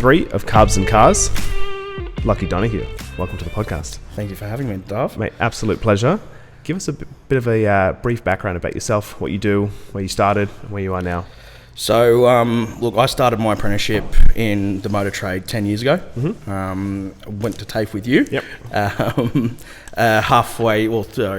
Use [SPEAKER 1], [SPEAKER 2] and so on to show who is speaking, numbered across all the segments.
[SPEAKER 1] 3 of Carbs and Cars. Locky Donohue, welcome to the podcast.
[SPEAKER 2] Thank you for having me, Dov.
[SPEAKER 1] Mate, absolute pleasure. Give us a bit of a brief background about yourself, what you do, where you started, and where you are now.
[SPEAKER 2] So, look, I started my apprenticeship in the motor trade 10 years ago. Went to TAFE with you.
[SPEAKER 1] Yep.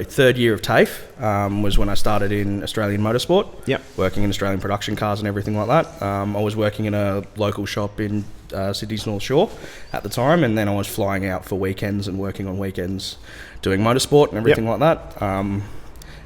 [SPEAKER 2] Third year of TAFE was when I started in Australian Motorsport.
[SPEAKER 1] Yep.
[SPEAKER 2] Working in Australian production cars and everything like that. I was working in a local shop in Sydney's North Shore at the time, and then I was flying out for weekends and working on weekends doing motorsport and everything like that.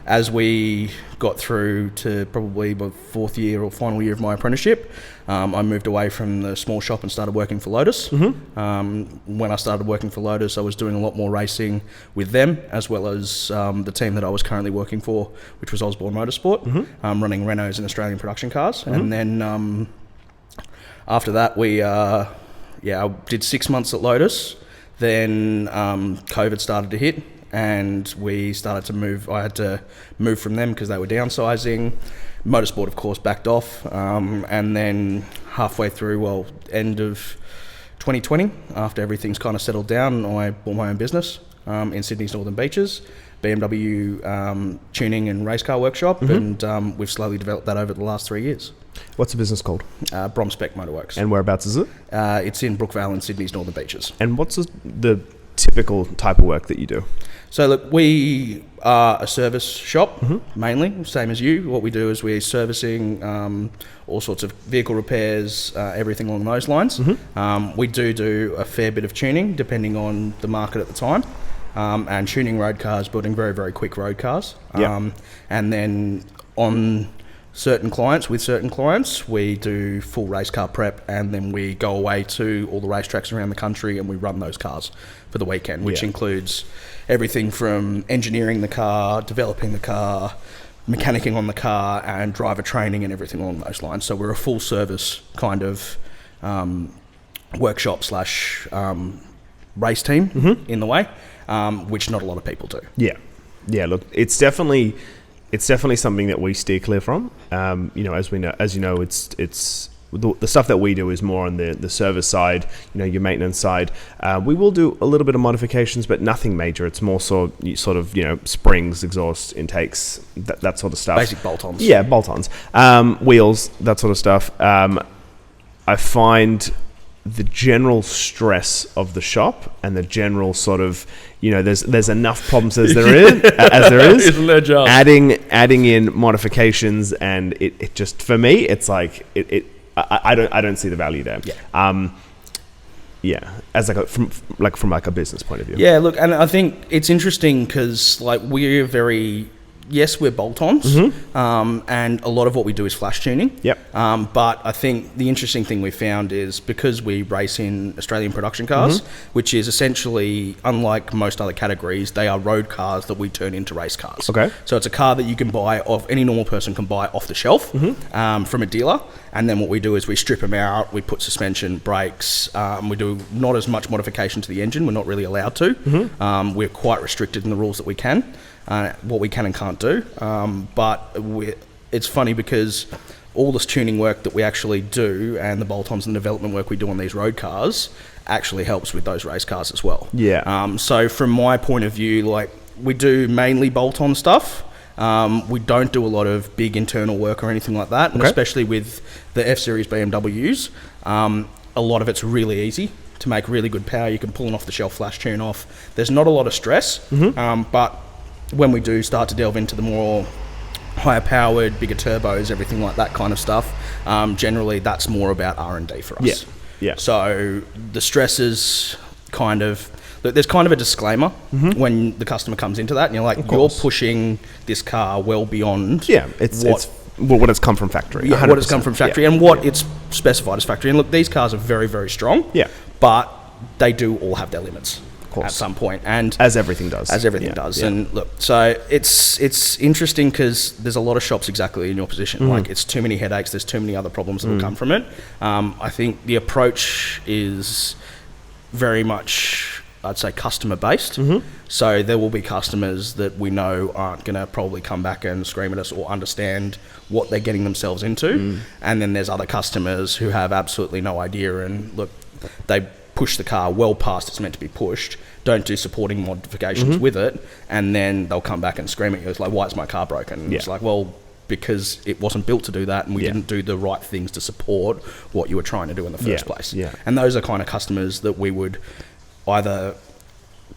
[SPEAKER 2] As we got through to probably the fourth year or final year of my apprenticeship, I moved away from the small shop and started working for Lotus. When I started working for Lotus, I was doing a lot more racing with them, as well as the team that I was currently working for, which was Osborne Motorsport, running Renaults and Australian production cars. And then after that, I did 6 months at Lotus. Then COVID started to hit, and we started to move. I had to move from them because they were downsizing. Motorsport, of course, backed off. And then halfway through, end of 2020, after everything's kind of settled down, I bought my own business in Sydney's Northern Beaches, BMW tuning and race car workshop, and we've slowly developed that over the last 3 years.
[SPEAKER 1] What's the business called?
[SPEAKER 2] Bromspec Motor Works.
[SPEAKER 1] And whereabouts is it?
[SPEAKER 2] It's in Brookvale in Sydney's Northern Beaches.
[SPEAKER 1] And what's the typical type of work that you do?
[SPEAKER 2] So look, we are a service shop, mainly, same as you. What we do is we're servicing all sorts of vehicle repairs, everything along those lines. We do a fair bit of tuning, depending on the market at the time, and tuning road cars, building very, very quick road cars. And then with certain clients, we do full race car prep, and then we go away to all the racetracks around the country and we run those cars for the weekend, which includes everything from engineering the car, developing the car, mechanicking on the car, and driver training and everything along those lines. So we're a full service kind of workshop slash race team in the way, which not a lot of people do.
[SPEAKER 1] Yeah. Look, it's definitely something that we steer clear from. As you know, it's the stuff that we do is more on the service side, your maintenance side. We will do a little bit of modifications, but nothing major. It's more sort of springs, exhaust intakes, that sort of stuff.
[SPEAKER 2] Basic bolt-ons.
[SPEAKER 1] Yeah, bolt-ons. Wheels, that sort of stuff. I find the general stress of the shop and the general sort of, there's enough problems as there is.
[SPEAKER 2] Isn't there, Joe?
[SPEAKER 1] Adding in modifications, and it just, for me, it's like I don't see the value there. As from a business point of view.
[SPEAKER 2] Yeah, look, and I think it's interesting because we're bolt-ons, and a lot of what we do is flash tuning. But I think the interesting thing we found is because we race in Australian production cars, which is essentially, unlike most other categories, they are road cars that we turn into race cars.
[SPEAKER 1] Okay.
[SPEAKER 2] So it's a car that you can buy any normal person can buy off the shelf from a dealer. And then what we do is we strip them out, we put suspension, brakes, we do not as much modification to the engine. We're not really allowed to. We're quite restricted in the rules that we can. What we can and can't do, but it's funny because all this tuning work that we actually do and the bolt-ons and the development work we do on these road cars actually helps with those race cars as well. So from my point of view, we do mainly bolt-on stuff. We don't do a lot of big internal work or anything like that, and especially with the F-Series BMWs, a lot of it's really easy to make really good power. You can pull an off-the-shelf flash tune off. There's not a lot of stress, but when we do start to delve into the more higher powered, bigger turbos, everything like that kind of stuff, generally that's more about R&D for us. So the stress is there's kind of a disclaimer when the customer comes into that, and you're like, you're pushing this car well beyond
[SPEAKER 1] what it's come from factory.
[SPEAKER 2] What it's come from factory and what it's specified as factory. And look, these cars are very, very strong, but they do all have their limits at some point, and
[SPEAKER 1] as everything does.
[SPEAKER 2] And look, so it's interesting because there's a lot of shops exactly in your position. It's too many headaches. There's too many other problems that will come from it. I think the approach is very much, I'd say, customer based. So there will be customers that we know aren't going to probably come back and scream at us or understand what they're getting themselves into. And then there's other customers who have absolutely no idea. And look, they push the car well past it's meant to be pushed, don't do supporting modifications with it, and then they'll come back and scream at you. It's like, why is my car broken? And it's like, well, because it wasn't built to do that, and we didn't do the right things to support what you were trying to do in the first place. And those are kind of customers that we would either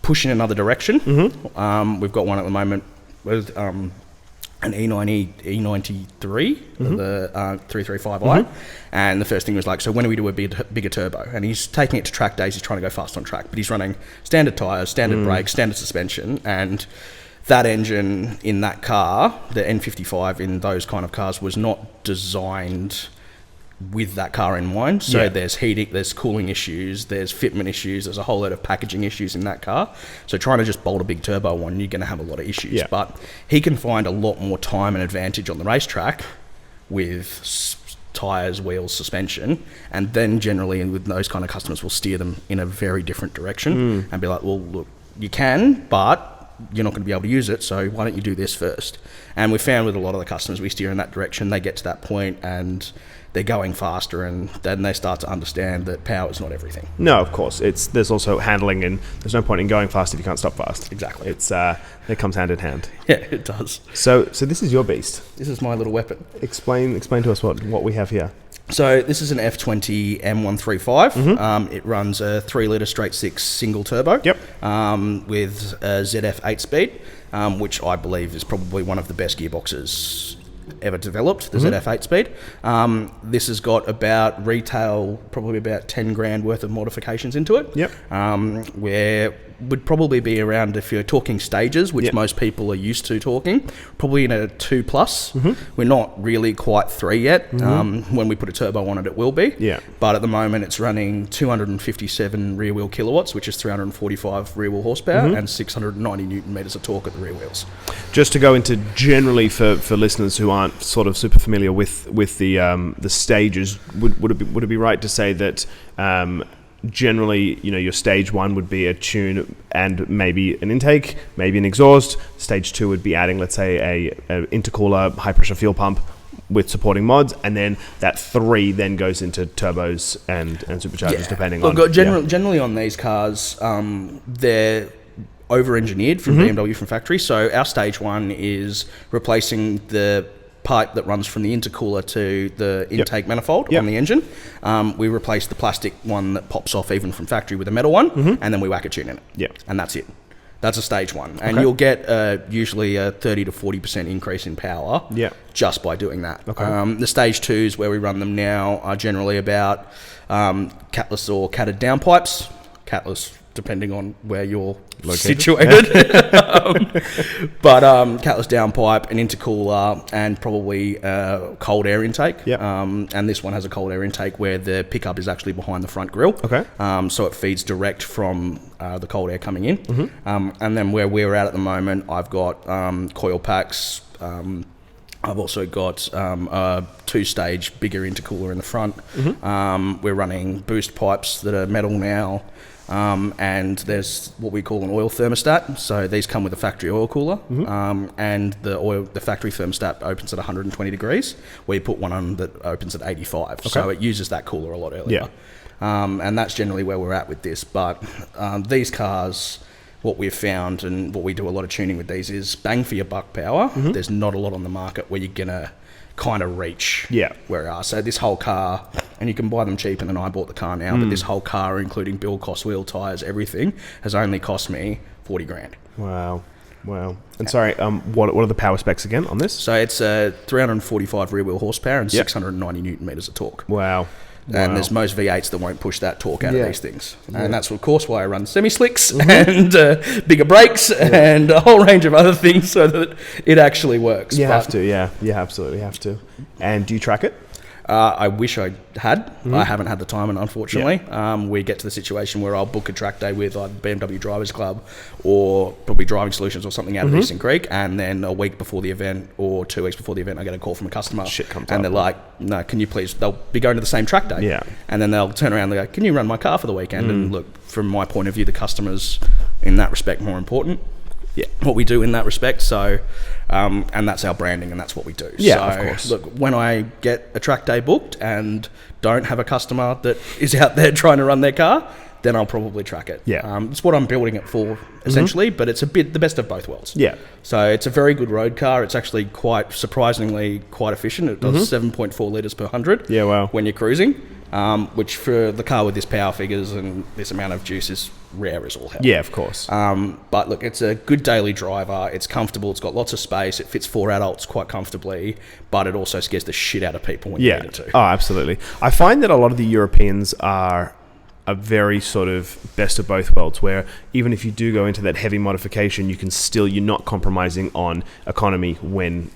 [SPEAKER 2] push in another direction. We've got one at the moment with an E93, the 335i, and the first thing was like, so when do we do a bigger turbo? And he's taking it to track days, he's trying to go fast on track, but he's running standard tyres, standard brakes, standard suspension, and that engine in that car, the N55 in those kind of cars, was not designed with that car in mind. So there's heating, there's cooling issues, there's fitment issues, there's a whole lot of packaging issues in that car. So trying to just bolt a big turbo on, you're going to have a lot of issues. But he can find a lot more time and advantage on the racetrack with tyres, wheels, suspension, and then generally with those kind of customers, we'll steer them in a very different direction and be like, well, look, you can, but you're not going to be able to use it, so why don't you do this first? And we found with a lot of the customers, we steer in that direction, they get to that point and they're going faster, and then they start to understand that power is not everything.
[SPEAKER 1] No, of course. There's also handling, and there's no point in going fast if you can't stop fast.
[SPEAKER 2] Exactly.
[SPEAKER 1] It comes hand in hand.
[SPEAKER 2] Yeah, it does.
[SPEAKER 1] So this is your beast.
[SPEAKER 2] This is my little weapon.
[SPEAKER 1] Explain to us what we have here.
[SPEAKER 2] So this is an F20 M135. It runs a 3-litre straight 6 single turbo. With a ZF 8-speed, which I believe is probably one of the best gearboxes ever developed, the ZF 8-speed. This has got about retail, probably about 10 grand worth of modifications into it. Where would probably be around, if you're talking stages, which most people are used to talking, probably in a 2+. We're not really quite 3 yet. When we put a turbo on it, it will be. But at the moment, it's running 257 rear wheel kilowatts, which is 345 rear wheel horsepower, and 690 newton meters of torque at the rear wheels.
[SPEAKER 1] Just to go into generally for listeners who aren't sort of super familiar with the stages, would it be right to say that generally, your stage 1 would be a tune and maybe an intake, maybe an exhaust. Stage 2 would be adding, let's say, a intercooler, high pressure fuel pump with supporting mods, and then that 3 then goes into turbos and superchargers, depending on.
[SPEAKER 2] Generally on these cars, they're over-engineered from BMW from factory. So our stage 1 is replacing the pipe that runs from the intercooler to the intake manifold on the engine. We replace the plastic one that pops off even from factory with a metal one, and then we whack a tune in it. And that's it. That's a stage 1. And you'll get usually a 30 to 40% increase in power just by doing that. The stage 2s where we run them now are generally about catless or catted downpipes. Catless depending on where you're situated. But catless downpipe, an intercooler, and probably cold air intake. And this one has a cold air intake where the pickup is actually behind the front grille. So it feeds direct from the cold air coming in. And then where we're at the moment, I've got coil packs. I've also got a 2-stage bigger intercooler in the front. We're running boost pipes that are metal now. And there's what we call an oil thermostat. So these come with a factory oil cooler, and the factory thermostat opens at 120 degrees. We put one on that opens at 85, so it uses that cooler a lot earlier. And that's generally where we're at with this. But these cars, what we've found and what we do a lot of tuning with these is bang for your buck power. There's not a lot on the market where you're gonna kind of reach where we are. So this whole car, and you can buy them cheaper than I bought the car now, but this whole car, including build cost, wheel tyres, everything, has only cost me 40 grand.
[SPEAKER 1] Wow. And sorry, what are the power specs again on this?
[SPEAKER 2] So it's 345 rear wheel horsepower and 690 newton meters of torque.
[SPEAKER 1] Wow.
[SPEAKER 2] And there's most V8s that won't push that torque out of these things. And that's, of course, why I run semi-slicks and bigger brakes and a whole range of other things so that it actually works.
[SPEAKER 1] You have to, You absolutely have to. And do you track it?
[SPEAKER 2] I wish I had. I haven't had the time, and unfortunately, we get to the situation where I'll book a track day with either BMW Drivers Club or probably Driving Solutions or something out of Eastern Creek, and then a week before the event or 2 weeks before the event, I get a call from a customer. They're like, "No, can you please?" They'll be going to the same track day, and then they'll turn around and they go, "Can you run my car for the weekend?" And look, from my point of view, the customers in that respect more important. what we do in that respect. So, and that's our branding, and that's what we do.
[SPEAKER 1] Yeah,
[SPEAKER 2] so,
[SPEAKER 1] of course.
[SPEAKER 2] Look, when I get a track day booked and don't have a customer that is out there trying to run their car, then I'll probably track it.
[SPEAKER 1] Yeah.
[SPEAKER 2] It's what I'm building it for, essentially, but it's a bit the best of both worlds.
[SPEAKER 1] Yeah.
[SPEAKER 2] So it's a very good road car. It's actually surprisingly quite efficient. It does 7.4 litres per 100
[SPEAKER 1] Yeah, wow.
[SPEAKER 2] when you're cruising, which for the car with this power figures and this amount of juice is rare as all hell.
[SPEAKER 1] Yeah, of course.
[SPEAKER 2] But look, it's a good daily driver. It's comfortable. It's got lots of space. It fits 4 adults quite comfortably, but it also scares the shit out of people when you need it to.
[SPEAKER 1] Oh, absolutely. I find that a lot of the Europeans are a very sort of best of both worlds, where even if you do go into that heavy modification, you're not compromising on economy when,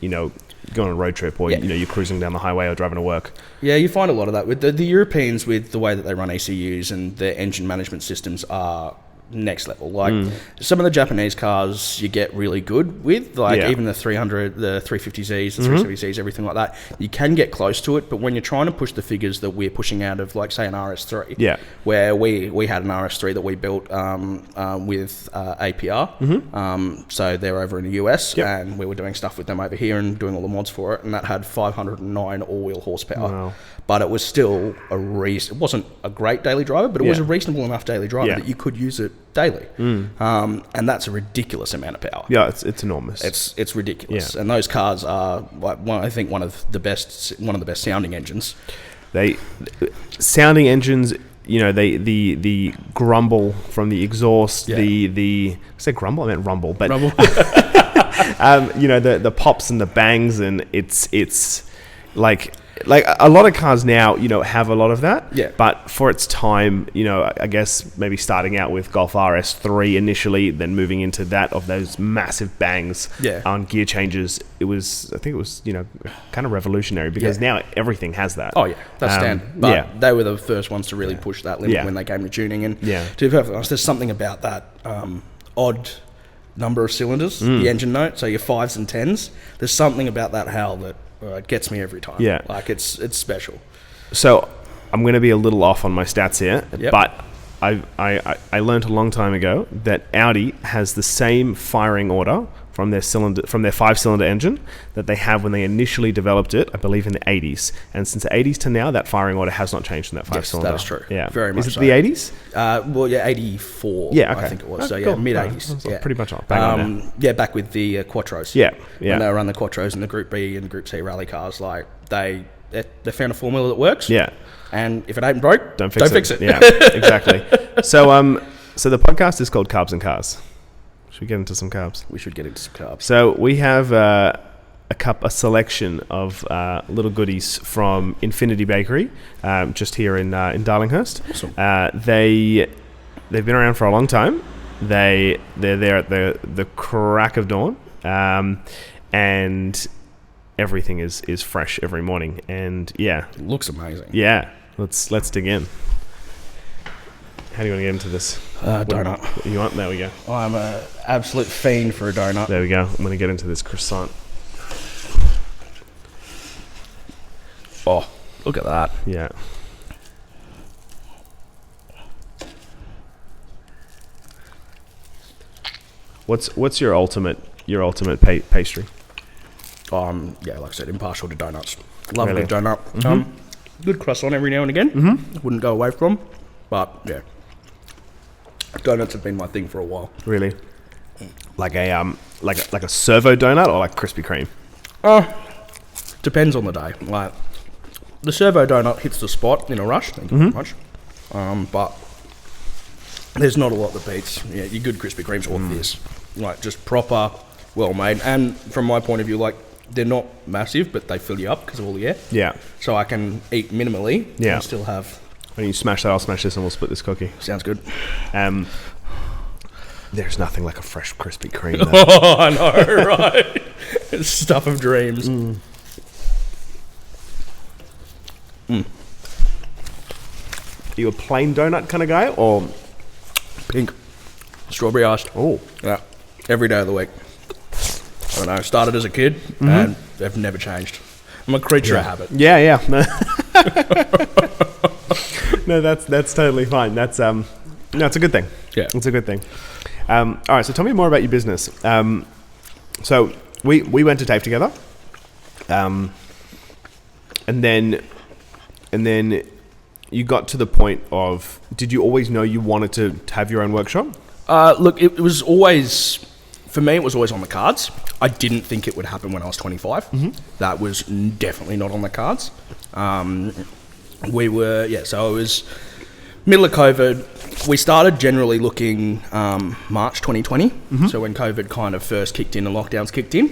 [SPEAKER 1] go on a road trip or, you're cruising down the highway or driving to work.
[SPEAKER 2] Yeah, you find a lot of that with the Europeans, with the way that they run ECUs and their engine management systems are next level. Like some of the Japanese cars you get really good with, like even the 300, the 350Zs, the 370Zs, everything like that. You can get close to it, but when you're trying to push the figures that we're pushing out of, like say an RS3, where we had an RS3 that we built with APR, so they're over in the US, and we were doing stuff with them over here and doing all the mods for it, and that had 509 all-wheel horsepower.
[SPEAKER 1] Wow.
[SPEAKER 2] But it was still it wasn't a great daily driver, but it was a reasonable enough daily driver that you could use it daily. And that's a ridiculous amount of power.
[SPEAKER 1] Yeah, it's enormous.
[SPEAKER 2] It's ridiculous. And those cars are, I think, one of the best sounding engines.
[SPEAKER 1] Sounding engines, the grumble from the exhaust, I said grumble, I meant rumble, but
[SPEAKER 2] Rumble.
[SPEAKER 1] the pops and the bangs, and it's like a lot of cars now, have a lot of that.
[SPEAKER 2] Yeah.
[SPEAKER 1] But for its time, I guess maybe starting out with Golf RS3 initially, then moving into that of those massive bangs on gear changes, I think it was, kind of revolutionary, because now everything has that.
[SPEAKER 2] Oh yeah, that's standard. But they were the first ones to really push that limit when they came to tuning. And to be perfectly honest, there's something about that odd number of cylinders, the engine note, so your 5s and 10s. There's something about that howl that it gets me every time. Yeah. Like, it's special.
[SPEAKER 1] So, I'm going to be a little off on my stats here, but I learned a long time ago that Audi has the same firing order from their 5-cylinder engine that they have when they initially developed it, I believe in the 80s. And since the 80s to now, that firing order has not changed in that 5-cylinder.
[SPEAKER 2] Yes, that is true.
[SPEAKER 1] Yeah.
[SPEAKER 2] Very much
[SPEAKER 1] so. Is it the 80s?
[SPEAKER 2] Well, yeah, 84, I think it was. So,
[SPEAKER 1] cool.
[SPEAKER 2] mid-80s.
[SPEAKER 1] Pretty much on. Bang on there.
[SPEAKER 2] Yeah, back with the Quattros.
[SPEAKER 1] Yeah.
[SPEAKER 2] When they run the Quattros and the Group B and Group C rally cars, like, they found a formula that works.
[SPEAKER 1] Yeah.
[SPEAKER 2] And if it ain't broke, don't fix it.
[SPEAKER 1] Yeah, exactly. So the podcast is called Carbs and Cars. Should we get into some carbs?
[SPEAKER 2] We should get into some carbs.
[SPEAKER 1] So we have a selection of little goodies from Infinity Bakery, just here in Darlinghurst.
[SPEAKER 2] Awesome.
[SPEAKER 1] They've been around for a long time. They're there at the crack of dawn, and everything is fresh every morning. And
[SPEAKER 2] it looks amazing.
[SPEAKER 1] Yeah, let's dig in. How do you want to get into this?
[SPEAKER 2] Donut.
[SPEAKER 1] What you want? There we go.
[SPEAKER 2] I'm an absolute fiend for a donut.
[SPEAKER 1] There we go. I'm going to get into this croissant.
[SPEAKER 2] Oh, look at that.
[SPEAKER 1] Yeah. What's your ultimate pastry?
[SPEAKER 2] Yeah, like I said, impartial to donuts. Love
[SPEAKER 1] Really?
[SPEAKER 2] a good donut. Good croissant every now and again. Wouldn't go away from, but yeah, donuts have been my thing for a while.
[SPEAKER 1] Really? Like a servo donut or like Krispy Kreme?
[SPEAKER 2] Depends on the day. Like the servo donut hits the spot in a rush. Thank you very much. But there's not a lot that beats your good Krispy Kremes or this. Like just proper, well made. And from my point of view, like they're not massive, but they fill you up because of all the air. Yeah. So I can eat minimally and still have.
[SPEAKER 1] When you smash that, I'll smash this and we'll split this cookie.
[SPEAKER 2] Sounds good.
[SPEAKER 1] There's nothing like a fresh Krispy Kreme.
[SPEAKER 2] Oh, I know, right? It's stuff of dreams.
[SPEAKER 1] Are you a plain donut kind of guy or
[SPEAKER 2] pink? Strawberry iced.
[SPEAKER 1] Oh.
[SPEAKER 2] Yeah. Every day of the week. I don't know. Started as a kid and they've never changed. I'm a creature of habit.
[SPEAKER 1] Yeah. No, that's totally fine. That's it's a good thing.
[SPEAKER 2] Yeah.
[SPEAKER 1] It's a good thing. All right, so tell me more about your business. So we went to TAFE together, and then you got to the point of, did you always know you wanted to have your own workshop?
[SPEAKER 2] Look, it was always, for me, it was always on the cards. I didn't think it would happen when I was 25. That was definitely not on the cards. So it was middle of COVID. We started generally looking March 2020. So when COVID kind of first kicked in and lockdowns kicked in,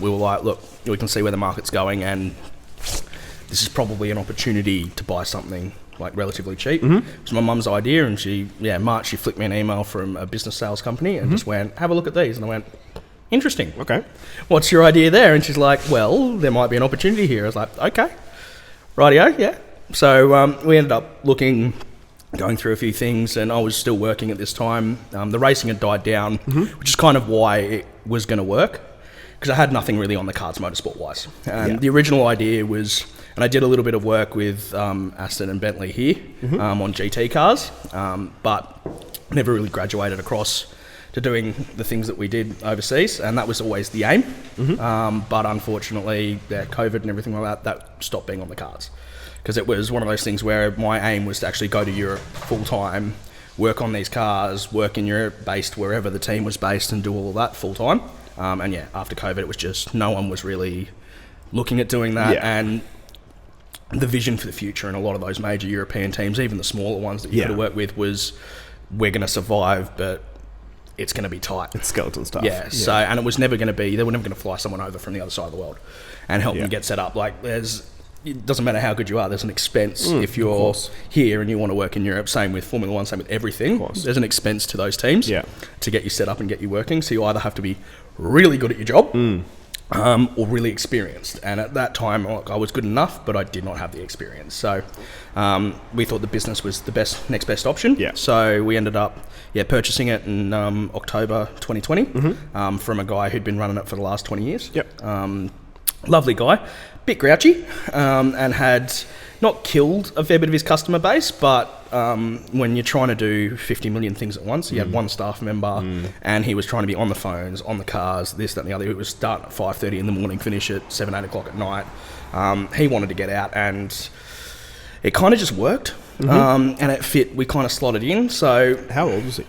[SPEAKER 2] we were like, look, we can see where the market's going, and this is probably an opportunity to buy something like relatively cheap. It was my mum's idea, and March, she flicked me an email from a business sales company and just went, have a look at these. And I went, interesting.
[SPEAKER 1] Okay.
[SPEAKER 2] What's your idea there? And she's like, well, there might be an opportunity here. I was like, okay, rightio, yeah. So we ended up going through a few things, and I was still working at this time. The racing had died down, which is kind of why it was going to work, because I had nothing really on the cards motorsport-wise. And the original idea was, and I did a little bit of work with Aston and Bentley here on GT cars, but never really graduated across to doing the things that we did overseas, and that was always the aim. But unfortunately, COVID and everything like that stopped being on the cards. Because it was one of those things where my aim was to actually go to Europe full-time, work on these cars, work in Europe, based wherever the team was based, and do all of that full-time. After COVID, it was just, no one was really looking at doing that. And the vision for the future in a lot of those major European teams, even the smaller ones that you could have worked with, was, we're going to survive, but it's going to be tight.
[SPEAKER 1] It's skeleton stuff.
[SPEAKER 2] So, and it was never going to be, they were never going to fly someone over from the other side of the world and help them get set up. Like, it doesn't matter how good you are, there's an expense if you're here and you want to work in Europe. Same with Formula One, same with everything. There's an expense to those teams to get you set up and get you working. So you either have to be really good at your job or really experienced. And at that time, I was good enough, but I did not have the experience. So we thought the business was the next best option. So we ended up purchasing it in October 2020 from a guy who'd been running it for the last 20 years. Lovely guy, bit grouchy, and had not killed a fair bit of his customer base, but when you're trying to do 50 million things at once, he had one staff member, and he was trying to be on the phones, on the cars, this, that, and the other. It was starting at 5:30 in the morning, finish at 7, 8 o'clock at night. He wanted to get out, and it kind of just worked, and it fit. We kind of slotted in. So
[SPEAKER 1] how old was he?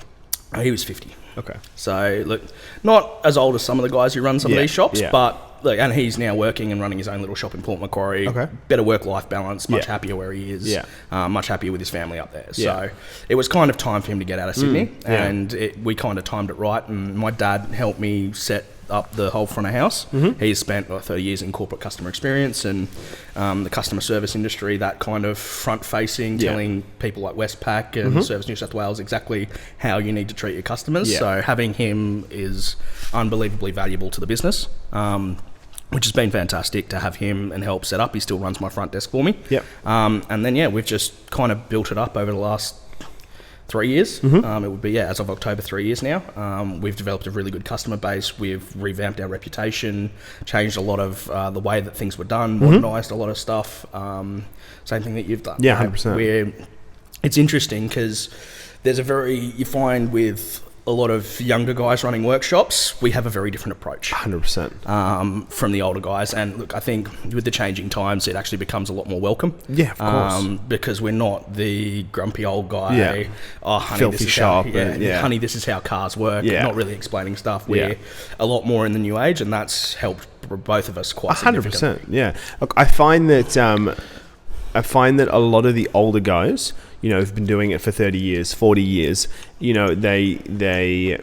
[SPEAKER 2] He was 50.
[SPEAKER 1] Okay.
[SPEAKER 2] So look, not as old as some of the guys who run some of these shops, but look, and he's now working and running his own little shop in Port Macquarie. Better work-life balance, much happier where he is, much happier with his family up there. So it was kind of time for him to get out of Sydney, and we kind of timed it right. And my dad helped me set up the whole front of house. He's spent 30 years in corporate customer experience and the customer service industry, that kind of front-facing, telling people like Westpac and Service New South Wales exactly how you need to treat your customers. So having him is unbelievably valuable to the business. Which has been fantastic to have him and help set up. He still runs my front desk for me. And then, we've just kind of built it up over the last 3 years. It would be, as of October, 3 years now. We've developed a really good customer base. We've revamped our reputation, changed a lot of the way that things were done, modernised a lot of stuff. Same thing that you've done.
[SPEAKER 1] 100%.
[SPEAKER 2] It's interesting because you find with a lot of younger guys running workshops, we have a very different approach.
[SPEAKER 1] 100%.
[SPEAKER 2] From the older guys. And look, I think with the changing times, it actually becomes a lot more welcome.
[SPEAKER 1] Of course.
[SPEAKER 2] Because we're not the grumpy old guy. Oh, honey,
[SPEAKER 1] filthy
[SPEAKER 2] this is
[SPEAKER 1] sharp.
[SPEAKER 2] honey, this is how cars work. Not really explaining stuff. We're a lot more in the new age, and that's helped both of us quite significantly.
[SPEAKER 1] 100%. Look, I find that a lot of the older guys, have been doing it for 30 years, 40 years, they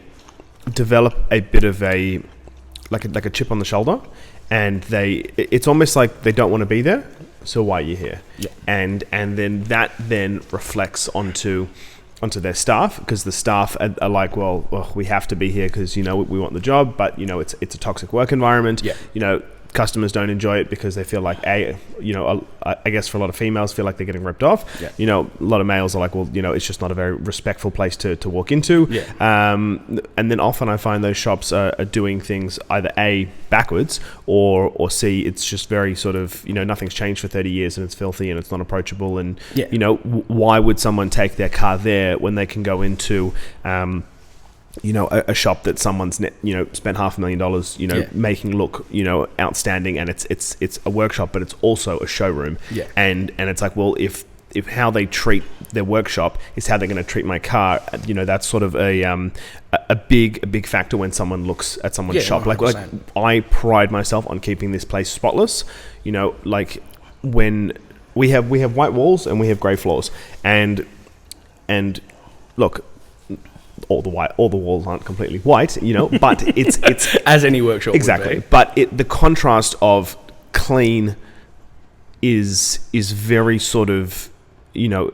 [SPEAKER 1] develop a bit of a chip on the shoulder, and it's almost like they don't want to be there, so why are you here? And then that reflects onto their staff, because the staff are like, well, we have to be here because we want the job, but it's a toxic work environment. customers don't enjoy it because they feel like I guess for a lot of females feel like they're getting ripped off.
[SPEAKER 2] Yeah.
[SPEAKER 1] You know, a lot of males are like, well, you know, it's just not a very respectful place to walk into.
[SPEAKER 2] Yeah.
[SPEAKER 1] And then often I find those shops are doing things either A, backwards, or C, it's just very sort of, you know, nothing's changed for 30 years and it's filthy and it's not approachable. And, you know, why would someone take their car there when they can go into, you know, a shop that someone's spent $500,000, you know, making look, you know, outstanding, and it's a workshop, but it's also a showroom.
[SPEAKER 2] Yeah.
[SPEAKER 1] And it's like, well, if how they treat their workshop is how they're going to treat my car, you know, that's sort of a big factor when someone looks at someone's shop.
[SPEAKER 2] 100%.
[SPEAKER 1] Like I pride myself on keeping this place spotless. You know, like when we have white walls and we have grey floors, and look. All the walls aren't completely white, you know, but it's
[SPEAKER 2] as any workshop
[SPEAKER 1] exactly.
[SPEAKER 2] would be.
[SPEAKER 1] But the contrast of clean is very sort of, you know,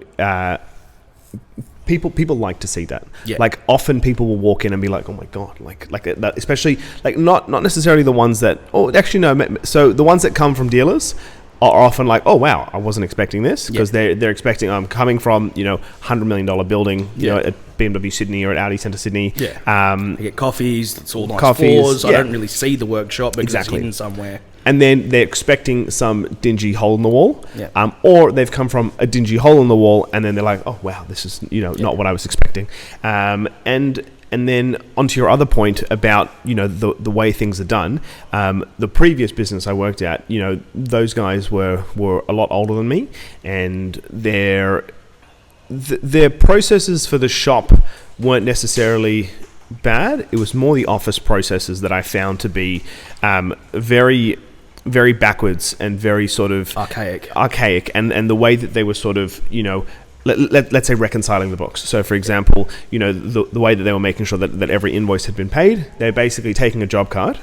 [SPEAKER 1] people like to see that.
[SPEAKER 2] Yeah.
[SPEAKER 1] Like often people will walk in and be like, oh my god, like that, especially like not necessarily the ones that. Oh, actually no. So the ones that come from dealers are often like, oh wow, I wasn't expecting this, because they're expecting I'm coming from, you know, $100 million building, you know, at BMW Sydney or at Audi Centre Sydney.
[SPEAKER 2] Yeah. I get coffees. It's all nice
[SPEAKER 1] coffees,
[SPEAKER 2] floors. I don't really see the workshop because it's hidden somewhere.
[SPEAKER 1] And then they're expecting some dingy hole in the wall,
[SPEAKER 2] Yeah.
[SPEAKER 1] Or they've come from a dingy hole in the wall, and then they're like, oh wow, this is, you know, not what I was expecting. And then onto your other point about, you know, the way things are done, the previous business I worked at, you know, those guys were a lot older than me, and their processes for the shop weren't necessarily bad. It was more the office processes that I found to be very, very backwards and very sort of archaic, and the way that they were sort of, you know, let's say reconciling the books. So for example, you know, the way that they were making sure that every invoice had been paid, they're basically taking a job card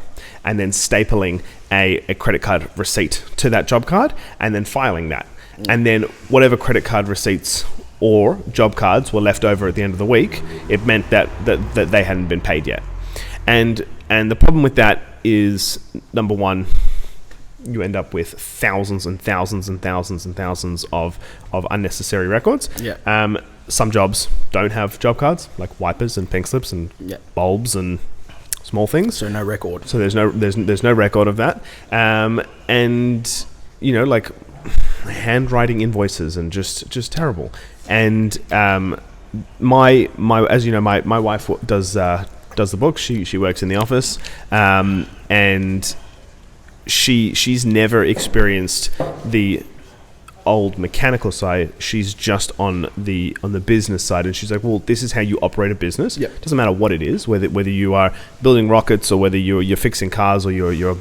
[SPEAKER 1] and then stapling a credit card receipt to that job card and then filing that. And then whatever credit card receipts or job cards were left over at the end of the week, it meant that they hadn't been paid yet. And the problem with that is, number one, you end up with thousands and thousands and thousands and thousands of unnecessary records.
[SPEAKER 2] Yeah.
[SPEAKER 1] Some jobs don't have job cards, like wipers and pink slips and bulbs and small things.
[SPEAKER 2] So no record.
[SPEAKER 1] So there's no record of that. And you know, like handwriting invoices and just terrible. And my as you know, my wife does the books. She works in the office, and she's never experienced the old mechanical side. She's just on the business side, and she's like, well, this is how you operate a business. It doesn't matter what it is, whether you are building rockets or whether you're fixing cars or you're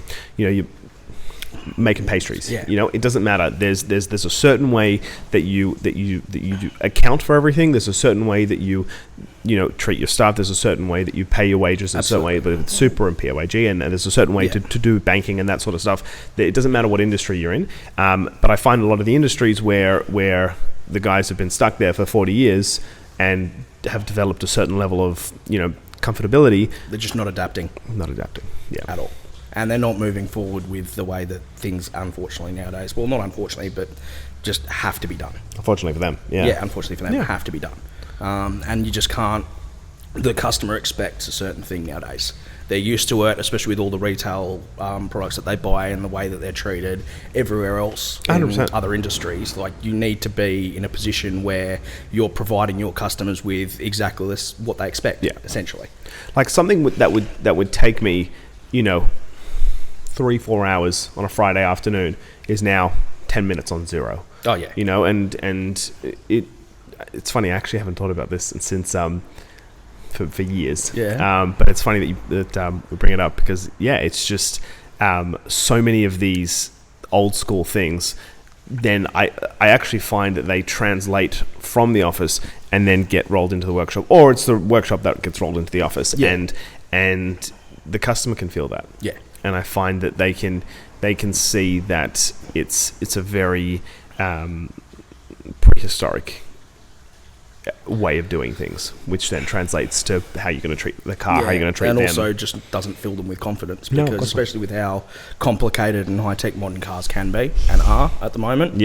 [SPEAKER 1] making pastries. You know, it doesn't matter. There's a certain way that you account for everything. There's a certain way that you treat your staff. There's a certain way that you pay your wages. There's a certain way with super and PAYG, and there's a certain way to do banking and that sort of stuff. It doesn't matter what industry you're in. But I find a lot of the industries where the guys have been stuck there for 40 years and have developed a certain level of, you know, comfortability.
[SPEAKER 2] They're just not adapting. At all. And they're not moving forward with the way that things, unfortunately, nowadays, well, not unfortunately, but just have to be done.
[SPEAKER 1] Unfortunately for them,
[SPEAKER 2] unfortunately for them, have to be done. And you just can't, the customer expects a certain thing nowadays. They're used to it, especially with all the retail products that they buy and the way that they're treated everywhere else in
[SPEAKER 1] 100%.
[SPEAKER 2] Other industries. Like, you need to be in a position where you're providing your customers with exactly this, what they expect, essentially.
[SPEAKER 1] Like something that would take me, you know, 3-4 hours on a Friday afternoon is now 10 minutes on zero.
[SPEAKER 2] Oh yeah.
[SPEAKER 1] You know, and it's funny, I actually haven't thought about this since for years. But it's funny that we bring it up because it's just so many of these old school things. Then I actually find that they translate from the office and then get rolled into the workshop, or it's the workshop that gets rolled into the office, and the customer can feel that. And I find that they can see that it's a very prehistoric way of doing things, which then translates to how you're going to treat the car, how you're going to treat
[SPEAKER 2] and
[SPEAKER 1] them.
[SPEAKER 2] also just doesn't fill them with confidence,
[SPEAKER 1] No, of
[SPEAKER 2] because
[SPEAKER 1] course not.
[SPEAKER 2] especially with how complicated and high-tech modern cars can be and are at the moment.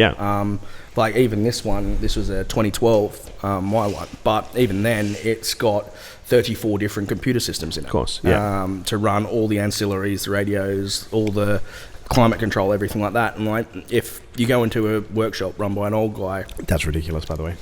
[SPEAKER 2] Like even this one, this was a 2012 my one, but even then it's got 34 different computer systems in it.
[SPEAKER 1] Of course,
[SPEAKER 2] to run all the ancillaries, the radios, all the climate control, everything like that. And like, if you go into a workshop run by an old guy,
[SPEAKER 1] That's ridiculous, by the way.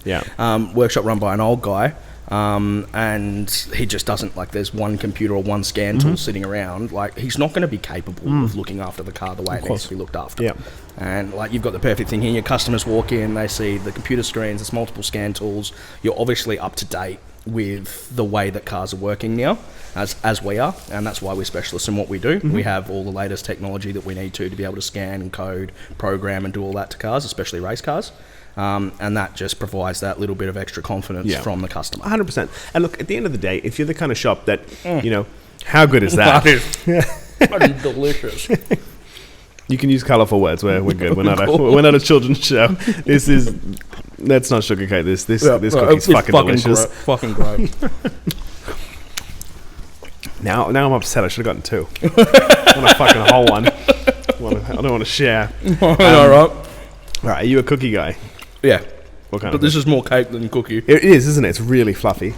[SPEAKER 1] Yeah.
[SPEAKER 2] workshop run by an old guy, and he just doesn't, like, there's one computer or one scan tool sitting around, like, he's not going to be capable of looking after the car the way it needs to be looked after.
[SPEAKER 1] Yeah.
[SPEAKER 2] And like, you've got the perfect thing here. Your customers walk in, they see the computer screens, there's multiple scan tools. You're obviously up to date with the way that cars are working now, as we are, and that's why we're specialists in what we do. We have all the latest technology that we need to be able to scan and code, program, and do all that to cars, especially race cars. And that just provides that little bit of extra confidence from the customer.
[SPEAKER 1] 100%. And look, at the end of the day, if you're the kind of shop that, you know, how good is that?
[SPEAKER 2] That is delicious.
[SPEAKER 1] You can use colourful words. We're good. We're not a children's show. Let's not sugarcoat this. This cookie's fucking delicious.
[SPEAKER 2] Fucking great.
[SPEAKER 1] Now I'm upset. I should have gotten two. I want a fucking whole one. I don't want to share.
[SPEAKER 2] All right.
[SPEAKER 1] All right. Are you a cookie guy?
[SPEAKER 2] Yeah.
[SPEAKER 1] What kind
[SPEAKER 2] But
[SPEAKER 1] of?
[SPEAKER 2] this is more cake than cookie.
[SPEAKER 1] It is, isn't it? It's really fluffy.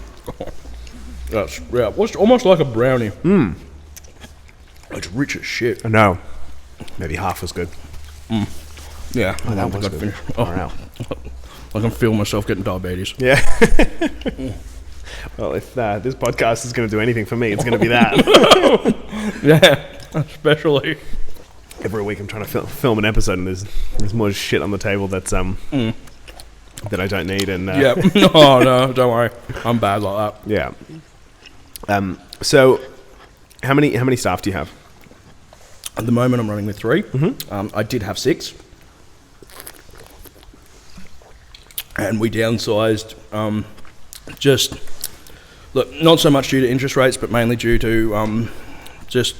[SPEAKER 2] That's it's almost like a brownie. It's rich as shit.
[SPEAKER 1] I know. Maybe half as good.
[SPEAKER 2] Yeah.
[SPEAKER 1] Oh, that was good. Wow.
[SPEAKER 2] I can feel myself getting diabetes.
[SPEAKER 1] Yeah. Well, if this podcast is going to do anything for me, it's going to be that.
[SPEAKER 2] Yeah, especially.
[SPEAKER 1] Every week I'm trying to film an episode, and there's more shit on the table that's that I don't need. And
[SPEAKER 2] Yeah. No, don't worry. I'm bad like that.
[SPEAKER 1] yeah. So, how many staff do you have?
[SPEAKER 2] At the moment, I'm running with 3. I did have 6. And we downsized, just, look, not so much due to interest rates, but mainly due to just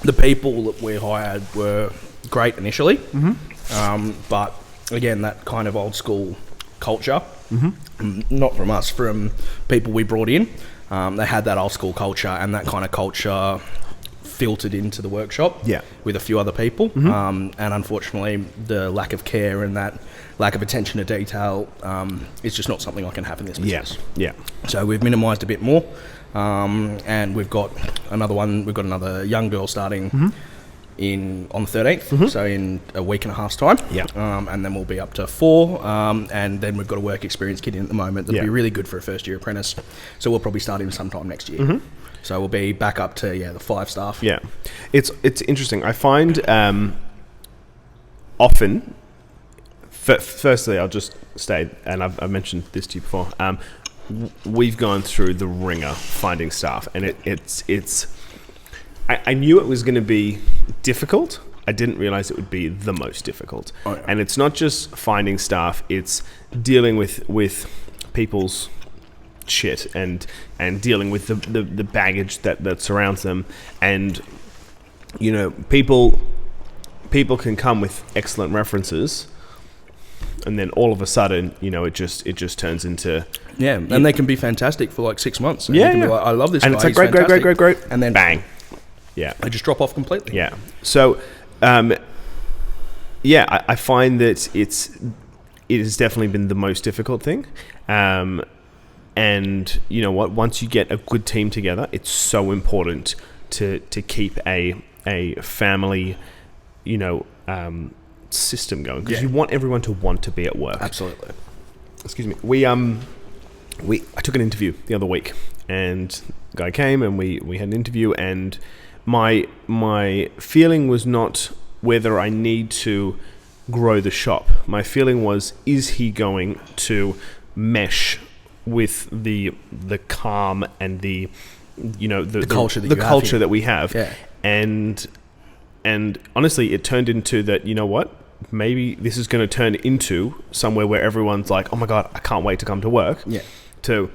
[SPEAKER 2] the people that we hired were great initially. But again, that kind of old school culture, not from us, from people we brought in, they had that old school culture, and that kind of culture filtered into the workshop with a few other people, and unfortunately the lack of care and that lack of attention to detail is just not something I can have in this business. So we've minimised a bit more, and we've got another young girl starting on the 13th, so in a week and a half's time, and then we'll be up to 4, and then we've got a work experience kid in at the moment that'll be really good for a first year apprentice, so we'll probably start him sometime next year. So we'll be back up to the 5 staff.
[SPEAKER 1] Yeah, it's interesting. I find often. Firstly, I'll just state, and I've mentioned this to you before. We've gone through the ringer finding staff, and it's. I knew it was going to be difficult. I didn't realize it would be the most difficult.
[SPEAKER 2] Oh, yeah.
[SPEAKER 1] And it's not just finding staff; it's dealing with people's shit and dealing with the baggage that surrounds them, and you know, people can come with excellent references, and then all of a sudden, you know, it just turns into
[SPEAKER 2] and they can be fantastic for like 6 months. And
[SPEAKER 1] Yeah,
[SPEAKER 2] you can be
[SPEAKER 1] yeah.
[SPEAKER 2] like, I love this
[SPEAKER 1] and
[SPEAKER 2] guy.
[SPEAKER 1] it's like great,
[SPEAKER 2] and then
[SPEAKER 1] bang, yeah,
[SPEAKER 2] they just drop off completely.
[SPEAKER 1] yeah. So, I find that it has definitely been the most difficult thing. And you know what? Once you get a good team together, it's so important to keep a family, you know, system going, because you want everyone to want to be at work.
[SPEAKER 2] Absolutely.
[SPEAKER 1] Excuse me. I took an interview the other week, and the guy came, and we had an interview, and my feeling was not whether I need to grow the shop. My feeling was, is he going to mesh with the calm and the, you know, the
[SPEAKER 2] culture
[SPEAKER 1] that we have.
[SPEAKER 2] Yeah.
[SPEAKER 1] And honestly, it turned into that, you know what, maybe this is going to turn into somewhere where everyone's like, oh my god, I can't wait to come to work. To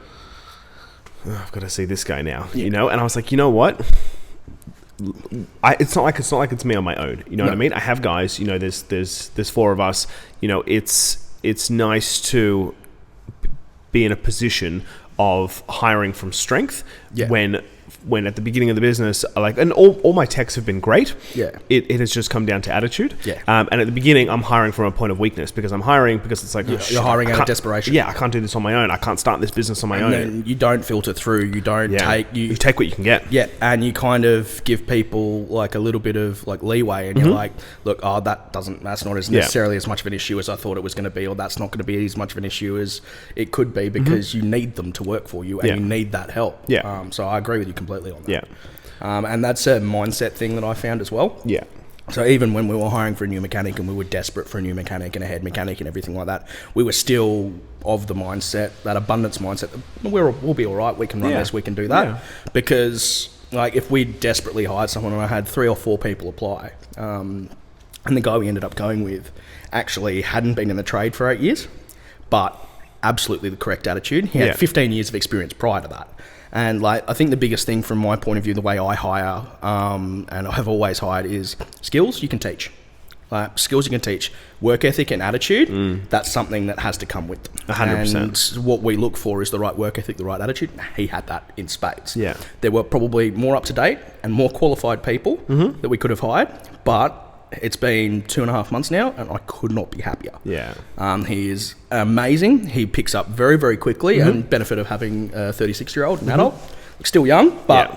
[SPEAKER 1] I've got to see this guy now, you know. And I was like, you know what, it's not like it's me on my own, you know what I mean? I have guys, you know, there's 4 of us, you know. It's nice to be in a position of hiring from strength when at the beginning of the business, and all my techs have been great.
[SPEAKER 2] Yeah.
[SPEAKER 1] It has just come down to attitude.
[SPEAKER 2] Yeah.
[SPEAKER 1] And at the beginning, I'm hiring from a point of weakness because I'm hiring because it's like,
[SPEAKER 2] you're hiring out of desperation.
[SPEAKER 1] Yeah, I can't do this on my own. I can't start this business on my own.
[SPEAKER 2] And then you don't filter through. You don't take...
[SPEAKER 1] You take what you can get.
[SPEAKER 2] Yeah, and you kind of give people like a little bit of like leeway, and you're like, look, that's not as necessarily as much of an issue as I thought it was going to be, or that's not going to be as much of an issue as it could be, because you need them to work for you, and you need that help.
[SPEAKER 1] Yeah.
[SPEAKER 2] So I agree with you completely on that.
[SPEAKER 1] Yeah.
[SPEAKER 2] And that's a mindset thing that I found as well.
[SPEAKER 1] Yeah.
[SPEAKER 2] So even when we were hiring for a new mechanic and we were desperate for a new mechanic and a head mechanic and everything like that, we were still of the mindset, that abundance mindset, that we'll be all right, we can run this, we can do that.
[SPEAKER 1] Yeah.
[SPEAKER 2] Because like if we desperately hired someone, and I had 3 or 4 people apply, and the guy we ended up going with actually hadn't been in the trade for 8 years, but absolutely the correct attitude. He had 15 years of experience prior to that. And like, I think the biggest thing from my point of view, the way I hire, and I have always hired, is skills you can teach. Skills you can teach. Work ethic and attitude, that's something that has to come with them.
[SPEAKER 1] 100%.
[SPEAKER 2] And what we look for is the right work ethic, the right attitude. He had that in spades.
[SPEAKER 1] Yeah.
[SPEAKER 2] There were probably more up-to-date and more qualified people that we could have hired, but it's been 2.5 months now, and I could not be happier.
[SPEAKER 1] Yeah.
[SPEAKER 2] He is amazing. He picks up very, very quickly, and benefit of having a 36-year-old, an adult. Still young, but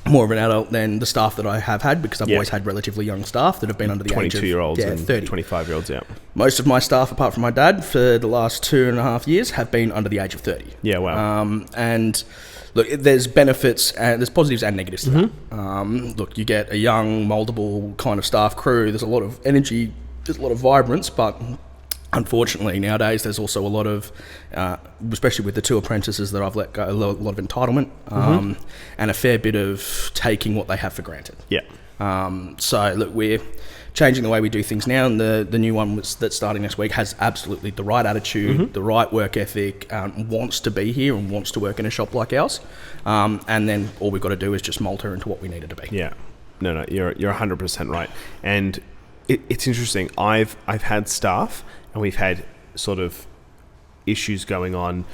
[SPEAKER 2] more of an adult than the staff that I have had, because I've always had relatively young staff that have been under the age of
[SPEAKER 1] 22-year-olds and
[SPEAKER 2] 30.
[SPEAKER 1] 25-year-olds,
[SPEAKER 2] Most of my staff, apart from my dad, for the last 2.5 years, have been under the age of 30.
[SPEAKER 1] Yeah, wow.
[SPEAKER 2] And look, there's benefits and there's positives and negatives to that. Look, you get a young, moldable kind of staff crew. There's a lot of energy, there's a lot of vibrance, but unfortunately nowadays there's also a lot of, especially with the 2 apprentices that I've let go, a lot of entitlement, and a fair bit of taking what they have for granted.
[SPEAKER 1] Yeah.
[SPEAKER 2] So look, we're changing the way we do things now, and the new one that's starting next week has absolutely the right attitude, the right work ethic, wants to be here and wants to work in a shop like ours, and then all we've got to do is just mould her into what we need her to be.
[SPEAKER 1] Yeah, no, you're 100% right, and it's interesting. I've had staff, and we've had sort of issues going on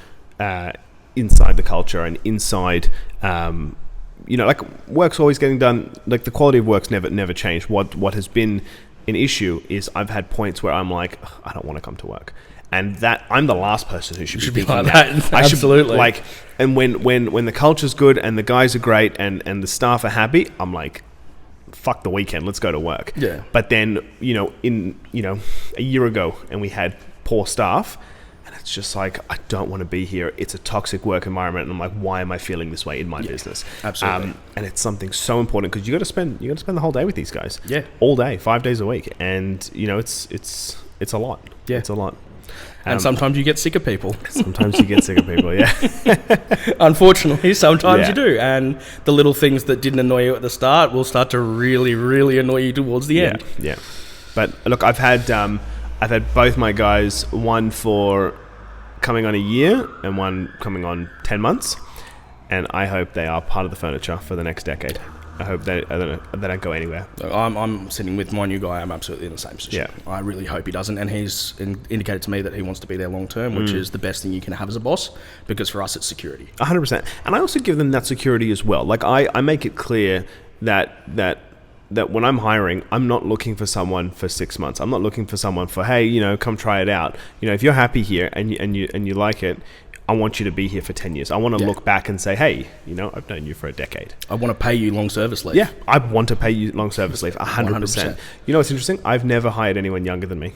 [SPEAKER 1] inside the culture and inside. Like work's always getting done. Like the quality of work's never changed. What has been an issue is I've had points where I'm like, I don't want to come to work, and that I'm the last person who should be thinking that.
[SPEAKER 2] Absolutely.
[SPEAKER 1] And when the culture's good and the guys are great and the staff are happy, I'm like, fuck the weekend, let's go to work.
[SPEAKER 2] Yeah.
[SPEAKER 1] But then a year ago, and we had poor staff. It's just like, I don't want to be here. It's a toxic work environment, and I'm like, why am I feeling this way in my business?
[SPEAKER 2] Absolutely.
[SPEAKER 1] And it's something so important, because you got to spend the whole day with these guys.
[SPEAKER 2] Yeah.
[SPEAKER 1] All day, 5 days a week, and it's a lot.
[SPEAKER 2] Yeah.
[SPEAKER 1] It's a lot.
[SPEAKER 2] And sometimes you get sick of people.
[SPEAKER 1] Sometimes you get sick of people. Yeah.
[SPEAKER 2] Unfortunately, sometimes you do, and the little things that didn't annoy you at the start will start to really, really annoy you towards the end.
[SPEAKER 1] Yeah. But look, I've had both my guys, one for coming on a year and one coming on 10 months, and I hope they are part of the furniture for the next decade. I hope they don't go anywhere.
[SPEAKER 2] I'm sitting with my new guy. I'm absolutely in the same position.
[SPEAKER 1] Yeah.
[SPEAKER 2] I really hope he doesn't, and he's indicated to me that he wants to be there long term, which is the best thing you can have as a boss, because for us it's security.
[SPEAKER 1] 100%. And I also give them that security as well. Like I make it clear that when I'm hiring, I'm not looking for someone for 6 months. I'm not looking for someone for, hey, come try it out. If you're happy here and you like it, I want you to be here for 10 years. I want to look back and say, hey, I've known you for a decade.
[SPEAKER 2] I want to pay you long service leave.
[SPEAKER 1] Yeah, I want to pay you long service leave, 100%. You know what's interesting? I've never hired anyone younger than me.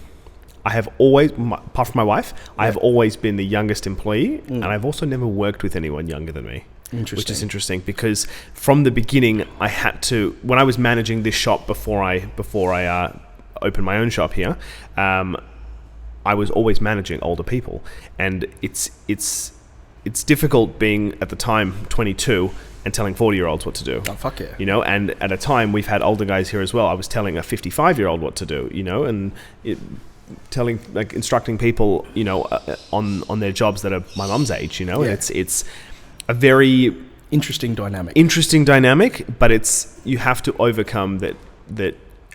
[SPEAKER 1] I have always, apart from my wife, I have always been the youngest employee, and I've also never worked with anyone younger than me. Which is interesting, because from the beginning I had to, when I was managing this shop before I opened my own shop here, I was always managing older people, and it's difficult being at the time 22 and telling 40-year-olds what to do.
[SPEAKER 2] Oh, fuck yeah.
[SPEAKER 1] And at a time we've had older guys here as well. I was telling a 55-year-old what to do, and instructing people, on their jobs that are my mum's age, and it's a very
[SPEAKER 2] interesting dynamic,
[SPEAKER 1] but you have to overcome that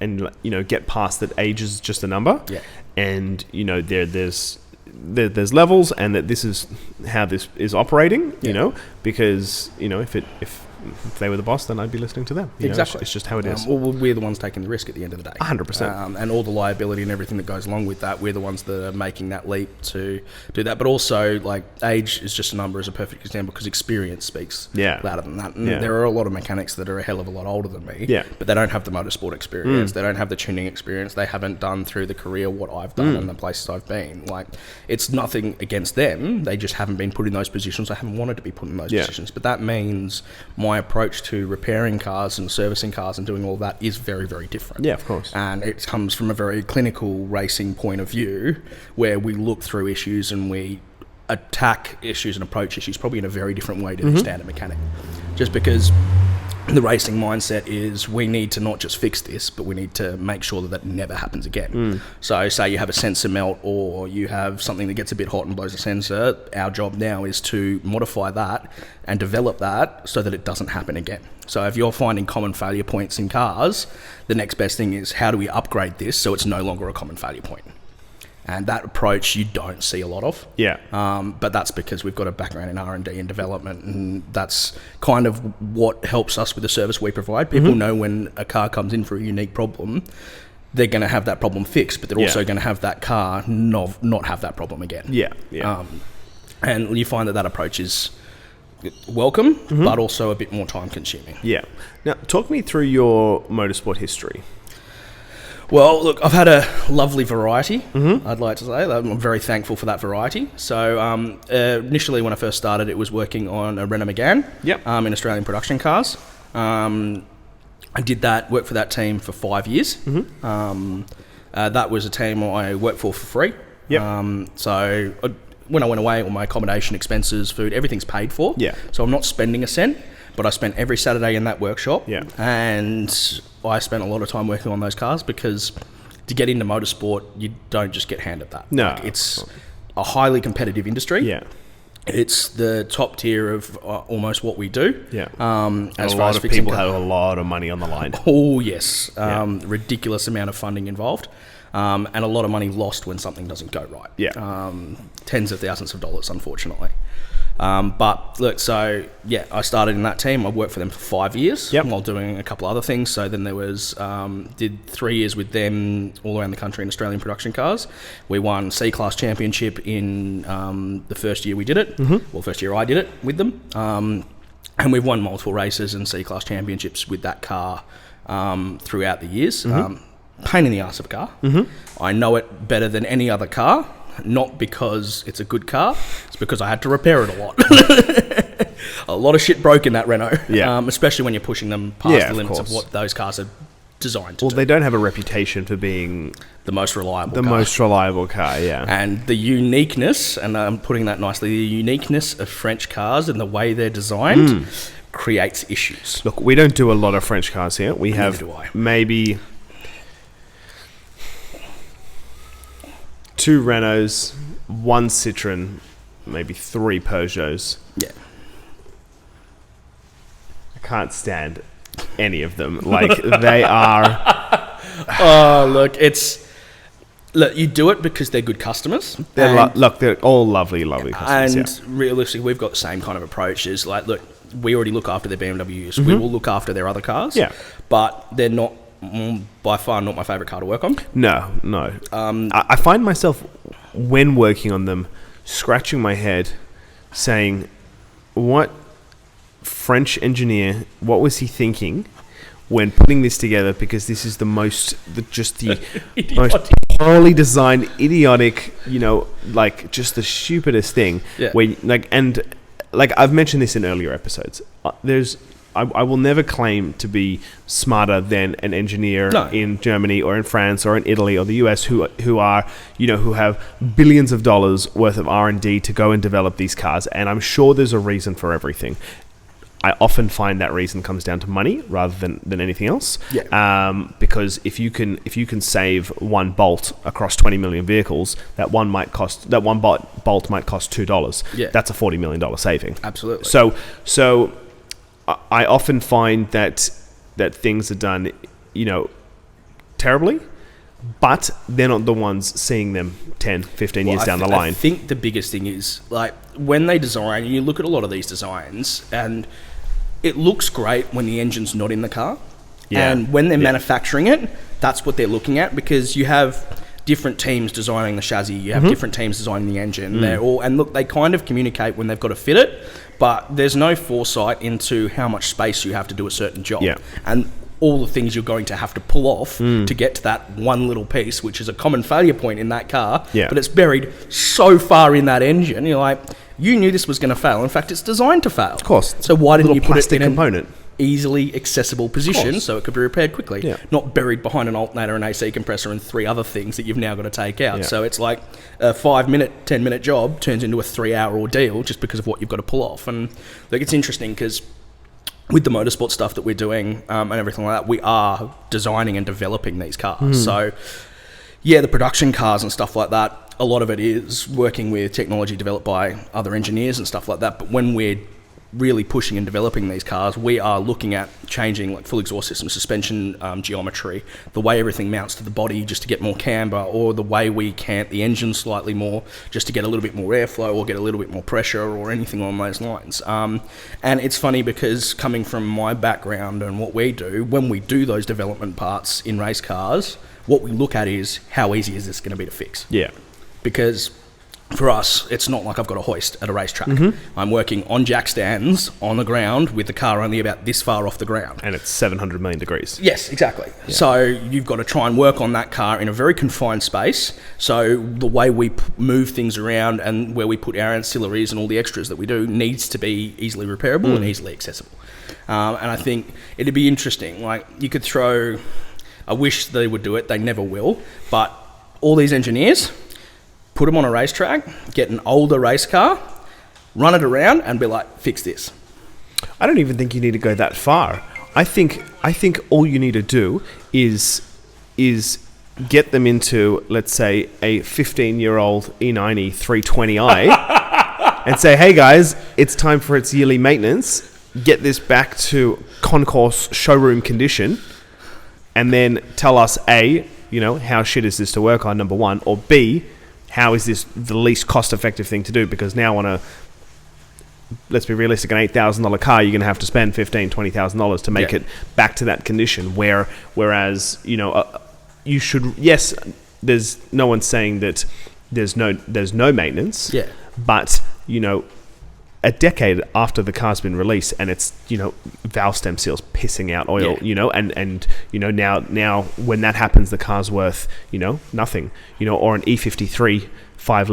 [SPEAKER 1] and get past that age is just a number.
[SPEAKER 2] Yeah.
[SPEAKER 1] And there's there's levels, and that this is how this is operating. You know, because if they were the boss, then I'd be listening to them.
[SPEAKER 2] Exactly.
[SPEAKER 1] It's just how it is.
[SPEAKER 2] Well, we're the ones taking the risk at the end of the day.
[SPEAKER 1] 100%.
[SPEAKER 2] And all the liability and everything that goes along with that, we're the ones that are making that leap to do that. But also, like, age is just a number, is a perfect example, because experience speaks louder than that. And there are a lot of mechanics that are a hell of a lot older than me, but they don't have the motorsport experience. They don't have the tuning experience. They haven't done through the career what I've done and the places I've been. Like, it's nothing against them. They just haven't been put in those positions. They haven't wanted to be put in those positions. But that means my approach to repairing cars and servicing cars and doing all that is very, very different.
[SPEAKER 1] Yeah, of course.
[SPEAKER 2] And it comes from a very clinical racing point of view, where we look through issues and we attack issues and approach issues probably in a very different way to the standard mechanic. Just because the racing mindset is, we need to not just fix this, but we need to make sure that never happens again. So say you have a sensor melt, or you have something that gets a bit hot and blows the sensor. Our job now is to modify that and develop that so that it doesn't happen again. So if you're finding common failure points in cars, the next best thing is, how do we upgrade this so it's no longer a common failure point? And that approach you don't see a lot of. But that's because we've got a background in R&D and development, and that's kind of what helps us with the service we provide. People know when a car comes in for a unique problem, they're going to have that problem fixed, but they're also going to have that car not have that problem again. And you find that approach is welcome, but also a bit more time consuming.
[SPEAKER 1] Now, talk me through your motorsport history.
[SPEAKER 2] Well, look, I've had a lovely variety, I'd like to say. I'm very thankful for that variety. So initially when I first started, it was working on a Renault Megane in Australian production cars. I did that, worked for that team for 5 years. That was a team I worked for free. So when I went away, all my accommodation, expenses, food, everything's paid for. So I'm not spending a cent. But I spent every Saturday in that workshop, and I spent a lot of time working on those cars, because to get into motorsport, you don't just get handed that. It's a highly competitive industry. It's the top tier of almost what we do.
[SPEAKER 1] As a lot of people have a lot of money on the line.
[SPEAKER 2] Oh, yes. Ridiculous amount of funding involved. And a lot of money lost when something doesn't go right. Tens of thousands of dollars, unfortunately. But look, so I started in that team. I worked for them for 5 years while doing a couple other things. So then there was, did 3 years with them all around the country in Australian production cars. We won C-Class Championship in the first year we did it. Well, first year I did it with them. And we've won multiple races and C-Class Championships with that car throughout the years. Pain in the arse of a car. I know it better than any other car. Not because it's a good car, it's because I had to repair it a lot. A lot of shit broke in that Renault, especially when you're pushing them past the limits of what those cars are designed to do.
[SPEAKER 1] They don't have a reputation for being
[SPEAKER 2] the most reliable
[SPEAKER 1] car.
[SPEAKER 2] And the uniqueness, and I'm putting that nicely, the uniqueness of French cars and the way they're designed creates issues.
[SPEAKER 1] Look, we don't do a lot of French cars here. We have maybe 2 Renaults, 1 Citroen, maybe 3 Peugeots. I can't stand any of them. Like, they are...
[SPEAKER 2] Look, you do it because they're good customers.
[SPEAKER 1] They're all lovely customers.
[SPEAKER 2] And realistically, we've got the same kind of approach. Is like, look, we already look after their BMWs. We will look after their other cars. But they're not... by far not my favourite car to work on.
[SPEAKER 1] No. I find myself, when working on them, scratching my head, saying, what French engineer, what was he thinking when putting this together? Because this is the most most poorly designed, idiotic, just the stupidest thing. I've mentioned this in earlier episodes. I will never claim to be smarter than an engineer in Germany or in France or in Italy or the US who have billions of dollars worth of R&D to go and develop these cars, and I'm sure there's a reason for everything. I often find that reason comes down to money rather than anything else. Because if you can save one bolt across 20 million vehicles, that one bolt might cost $2. That's a $40 million saving.
[SPEAKER 2] Absolutely.
[SPEAKER 1] So I often find that things are done, terribly, but they're not the ones seeing them 10, 15 years down the line.
[SPEAKER 2] I think the biggest thing is, like, when they design, you look at a lot of these designs, and it looks great when the engine's not in the car.
[SPEAKER 1] Yeah.
[SPEAKER 2] And when they're manufacturing it, that's what they're looking at, because you have different teams designing the chassis, you have different teams designing the engine. They're all, and look, they kind of communicate when they've got to fit it, but there's no foresight into how much space you have to do a certain job.
[SPEAKER 1] Yeah.
[SPEAKER 2] And all the things you're going to have to pull off to get to that one little piece, which is a common failure point in that car, but it's buried so far in that engine. You're like, you knew this was going to fail. In fact, it's designed to fail.
[SPEAKER 1] Of course.
[SPEAKER 2] So why didn't you put it in
[SPEAKER 1] component?
[SPEAKER 2] an easily accessible position so it could be repaired quickly?
[SPEAKER 1] Yeah.
[SPEAKER 2] Not buried behind an alternator, an AC compressor, and 3 other things that you've now got to take out.
[SPEAKER 1] Yeah.
[SPEAKER 2] So it's like a 5-minute, 10-minute job turns into a 3-hour ordeal just because of what you've got to pull off. And like, it's interesting because with the motorsport stuff that we're doing and everything like that, we are designing and developing these cars. So, yeah, the production cars and stuff like that, a lot of it is working with technology developed by other engineers and stuff like that. But when we're really pushing and developing these cars, we are looking at changing like full exhaust system, suspension geometry, the way everything mounts to the body just to get more camber, or the way we cant the engine slightly more just to get a little bit more airflow or get a little bit more pressure or anything along those lines. And it's funny because coming from my background and what we do, when we do those development parts in race cars, what we look at is how easy is this going to be to fix?
[SPEAKER 1] Yeah.
[SPEAKER 2] Because for us, it's not like I've got a hoist at a racetrack. I'm working on jack stands on the ground with the car only about this far off the ground.
[SPEAKER 1] And it's 700 million degrees.
[SPEAKER 2] Yes, exactly. Yeah. So you've got to try and work on that car in a very confined space. So the way we move things around and where we put our ancillaries and all the extras that we do needs to be easily repairable and easily accessible. And I think it'd be interesting. Like, you could throw... I wish they would do it. They never will. But all these engineers... put them on a racetrack, get an older race car, run it around, and be like, fix this.
[SPEAKER 1] I don't even think you need to go that far. I think all you need to do is get them into, let's say, a 15-year-old E90 320i and say, hey guys, it's time for its yearly maintenance. Get this back to concourse showroom condition, and then tell us A, how shit is this to work on, number one, or B, how is this the least cost-effective thing to do? Because now on let's be realistic, an $8,000 car, you're going to have to spend $15,000, $20,000 to make it back to that condition. Whereas, you should, yes, there's no one saying that there's no maintenance. Yeah. But, a decade after the car's been released and it's, valve stem seals pissing out oil, and now when that happens, the car's worth, nothing, or an E53 4.8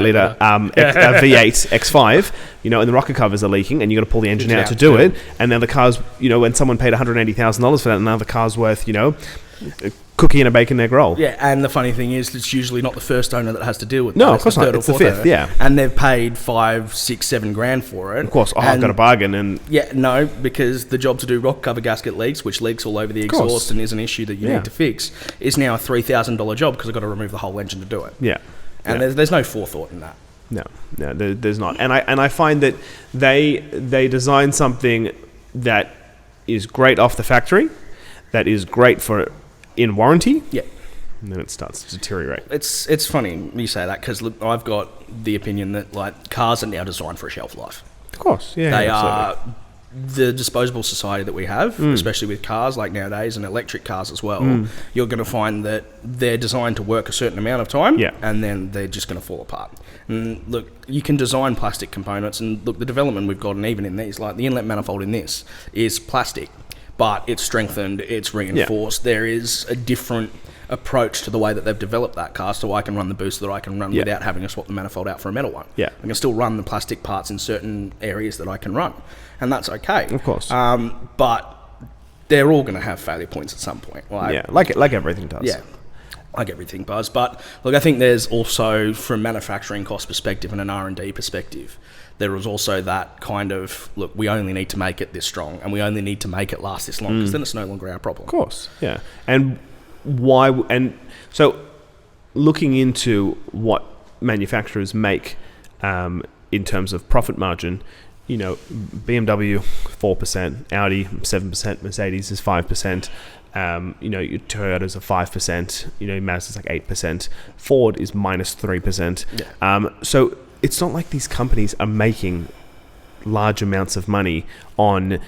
[SPEAKER 1] litre V8 X5, and the rocker covers are leaking and you got to pull the engine out to do it. And then the car's, when someone paid $180,000 for that, and now the car's worth, a cookie and a bacon egg roll.
[SPEAKER 2] Yeah, and the funny thing is, it's usually not the first owner that has to deal with that.
[SPEAKER 1] No, of course not. It's the fifth, yeah.
[SPEAKER 2] And they've paid $5, $6, $7 grand for it.
[SPEAKER 1] Of course, I've got a bargain. And
[SPEAKER 2] yeah, no, because the job to do rock cover gasket leaks, which leaks all over the exhaust and is an issue that you need to fix, is now a $3,000 job because I've got to remove the whole engine to do it. Yeah. And there's no forethought in that.
[SPEAKER 1] No, there's not. And I find that they design something that is great off the factory, that is great for in warranty, and then it starts to deteriorate.
[SPEAKER 2] It's funny you say that because I've got the opinion that like cars are now designed for a shelf life.
[SPEAKER 1] Of course, yeah,
[SPEAKER 2] they are. The disposable society that we have, especially with cars like nowadays and electric cars as well, you're going to find that they're designed to work a certain amount of time, and then they're just going to fall apart. And look, you can design plastic components, and look, the development we've got, and even in these, like the inlet manifold in this is plastic, but it's strengthened, it's reinforced. There is a different approach to the way that they've developed that car, so I can run the booster that I can run without having to swap the manifold out for a metal one. I can still run the plastic parts in certain areas that I can run, and that's okay.
[SPEAKER 1] Of course.
[SPEAKER 2] But they're all going to have failure points at some point.
[SPEAKER 1] Like everything does.
[SPEAKER 2] Yeah. Like everything does. But look, I think there's also, from manufacturing cost perspective and an R&D perspective, there was also that kind of, look, we only need to make it this strong and we only need to make it last this long because then it's no longer our problem.
[SPEAKER 1] Of course, yeah. And why? And so looking into what manufacturers make in terms of profit margin, BMW 4%, Audi 7%, Mercedes is 5%. Your Toyota's are 5%, Mazda's like 8%, Ford is minus 3%.
[SPEAKER 2] Yeah.
[SPEAKER 1] So it's not like these companies are making large amounts of money on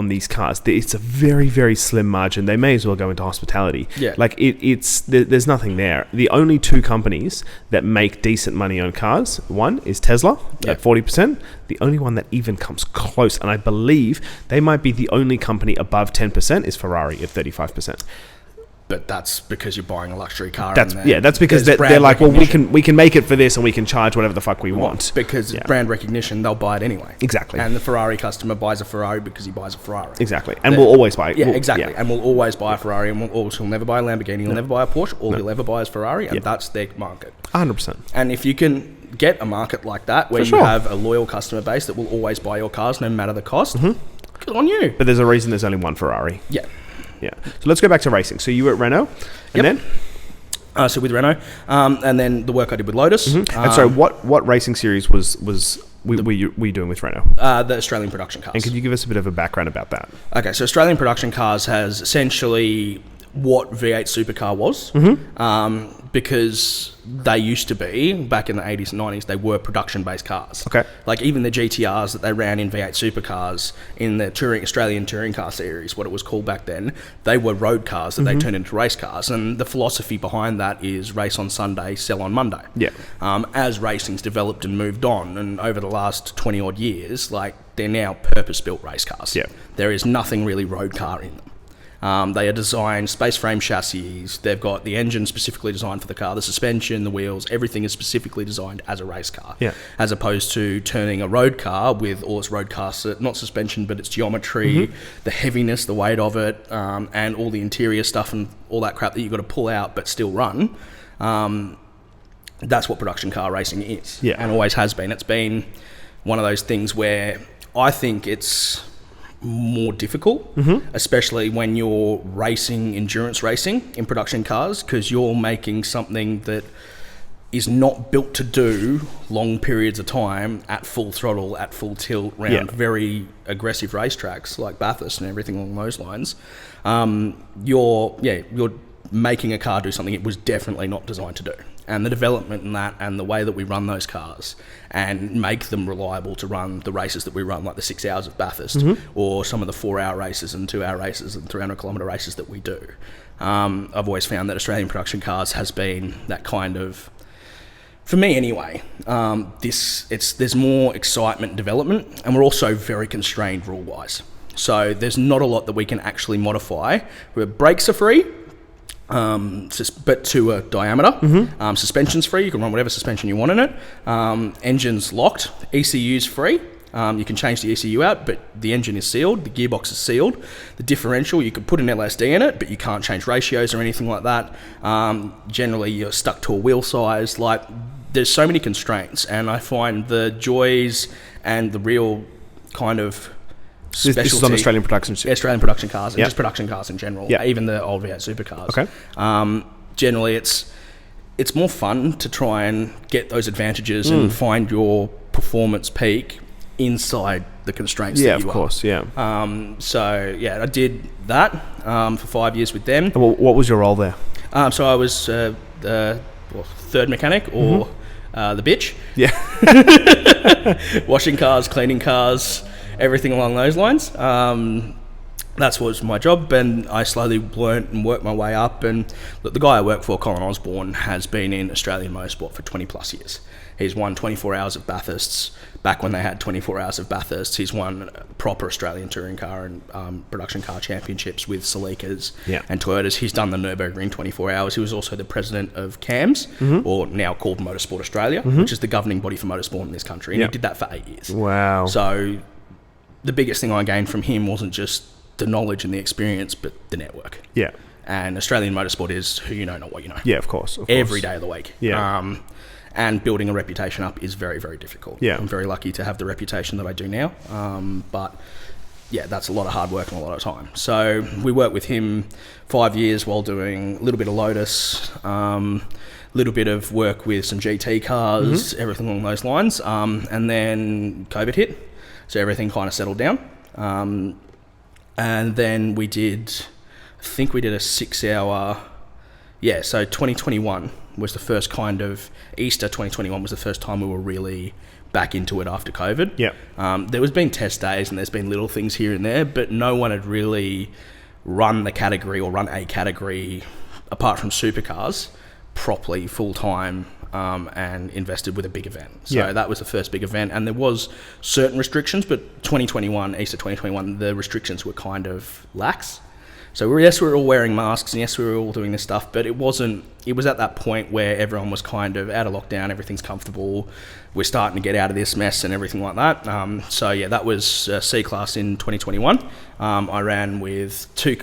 [SPEAKER 1] these cars. It's a very, very slim margin. They may as well go into hospitality.
[SPEAKER 2] Yeah.
[SPEAKER 1] Like there's nothing there. The only two companies that make decent money on cars, one is Tesla at 40%. The only one that even comes close, and I believe they might be the only company above 10%, is Ferrari at 35%.
[SPEAKER 2] But that's because you're buying a luxury car.
[SPEAKER 1] That's because they're like, well, we can make it for this, and we can charge whatever the fuck we want.
[SPEAKER 2] Because brand recognition, they'll buy it anyway.
[SPEAKER 1] Exactly.
[SPEAKER 2] And the Ferrari customer buys a Ferrari because he buys a Ferrari.
[SPEAKER 1] Exactly. And we'll always buy it.
[SPEAKER 2] Yeah, exactly. And we'll always buy a Ferrari, and he'll never buy a Lamborghini, he'll never buy a Porsche, all he'll ever buy is Ferrari, and that's their market.
[SPEAKER 1] 100%.
[SPEAKER 2] And if you can get a market like that, where you have a loyal customer base that will always buy your cars no matter the cost, good on you.
[SPEAKER 1] But there's a reason there's only one Ferrari.
[SPEAKER 2] Yeah.
[SPEAKER 1] Yeah. So let's go back to racing. So you were at Renault, and then?
[SPEAKER 2] So with Renault, and then the work I did with Lotus.
[SPEAKER 1] And so what racing series were you doing with Renault?
[SPEAKER 2] The Australian production cars.
[SPEAKER 1] And could you give us a bit of a background about that?
[SPEAKER 2] Okay, so Australian production cars has essentially what V8 supercar was, because they used to be, back in the 80s and 90s, they were production-based cars.
[SPEAKER 1] Okay.
[SPEAKER 2] Like even the GTRs that they ran in V8 supercars in the Australian touring car series, what it was called back then, they were road cars that they turned into race cars. And the philosophy behind that is race on Sunday, sell on Monday.
[SPEAKER 1] Yeah. As
[SPEAKER 2] racing's developed and moved on, and over the last 20-odd years, like, they're now purpose-built race cars.
[SPEAKER 1] Yeah.
[SPEAKER 2] There is nothing really road car in them. They are designed space frame chassis. They've got the engine specifically designed for the car, the suspension, the wheels, everything is specifically designed as a race car.
[SPEAKER 1] Yeah.
[SPEAKER 2] As opposed to turning a road car with all its road car, not suspension, but its geometry, the heaviness, the weight of it, and all the interior stuff and all that crap that you've got to pull out but still run. That's what production car racing is.
[SPEAKER 1] Yeah.
[SPEAKER 2] And always has been. It's been one of those things where I think it's more difficult, especially when you're racing endurance racing in production cars, because you're making something that is not built to do long periods of time at full throttle, at full tilt, around very aggressive racetracks like Bathurst and everything along those lines. You're making a car do something it was definitely not designed to do. And the development in that, and the way that we run those cars and make them reliable to run the races that we run, like the 6 hours of Bathurst, or some of the 4-hour races and 2-hour races and 300-kilometre races that we do. I've always found that Australian production cars has been that kind of, for me anyway, there's more excitement and development, and we're also very constrained rule-wise. So there's not a lot that we can actually modify. Where brakes are free, but to a diameter. Suspension's free. You can run whatever suspension you want in it. Engine's locked. ECU's free. You can change the ECU out, but the engine is sealed. The gearbox is sealed. The differential, you could put an LSD in it, but you can't change ratios or anything like that. Generally, you're stuck to a wheel size. Like, there's so many constraints, and I find the joys and the real kind of specialty.
[SPEAKER 1] This is on Australian production
[SPEAKER 2] cars, and just production cars in general. Even the old V8 supercars.
[SPEAKER 1] Okay.
[SPEAKER 2] Generally, it's more fun to try and get those advantages and find your performance peak inside the constraints that you are.
[SPEAKER 1] Yeah, of course,
[SPEAKER 2] I did that for 5 years with them.
[SPEAKER 1] Well, what was your role there?
[SPEAKER 2] So I was third mechanic, or the bitch.
[SPEAKER 1] Yeah.
[SPEAKER 2] Washing cars, cleaning cars, everything along those lines. That was my job, and I slowly learnt and worked my way up. And look, the guy I work for, Colin Osborne, has been in Australian motorsport for 20 plus years. He's won 24 hours of Bathursts. Back when they had 24 hours of Bathursts, he's won proper Australian touring car and production car championships with Celicas and Toyotas. He's done the Nürburgring 24 hours. He was also the president of Carbs, or now called Motorsport Australia, which is the governing body for motorsport in this country. And he did that for 8 years.
[SPEAKER 1] Wow.
[SPEAKER 2] So the biggest thing I gained from him wasn't just the knowledge and the experience, but the network.
[SPEAKER 1] Yeah.
[SPEAKER 2] And Australian motorsport is who you know, not what you know.
[SPEAKER 1] Yeah, of course.
[SPEAKER 2] Every day of the week.
[SPEAKER 1] Yeah.
[SPEAKER 2] And building a reputation up is very, very difficult.
[SPEAKER 1] Yeah.
[SPEAKER 2] I'm very lucky to have the reputation that I do now. But yeah, that's a lot of hard work and a lot of time. So we worked with him 5 years while doing a little bit of Lotus, little bit of work with some GT cars, everything along those lines. And then COVID hit. So everything kind of settled down. And then we did a 6-hour. Yeah, so 2021 was the first kind of Easter 2021 was the first time we were really back into it after COVID.
[SPEAKER 1] Yeah.
[SPEAKER 2] There was been test days and there's been little things here and there, but no one had really run the category or run a category apart from supercars properly full time and invested with a big event. So that was the first big event, and there was certain restrictions, but Easter 2021, the restrictions were kind of lax. So we were all wearing masks, and yes, we were all doing this stuff, but it was at that point where everyone was kind of out of lockdown, everything's comfortable, we're starting to get out of this mess and everything like that. That was C-Class in 2021.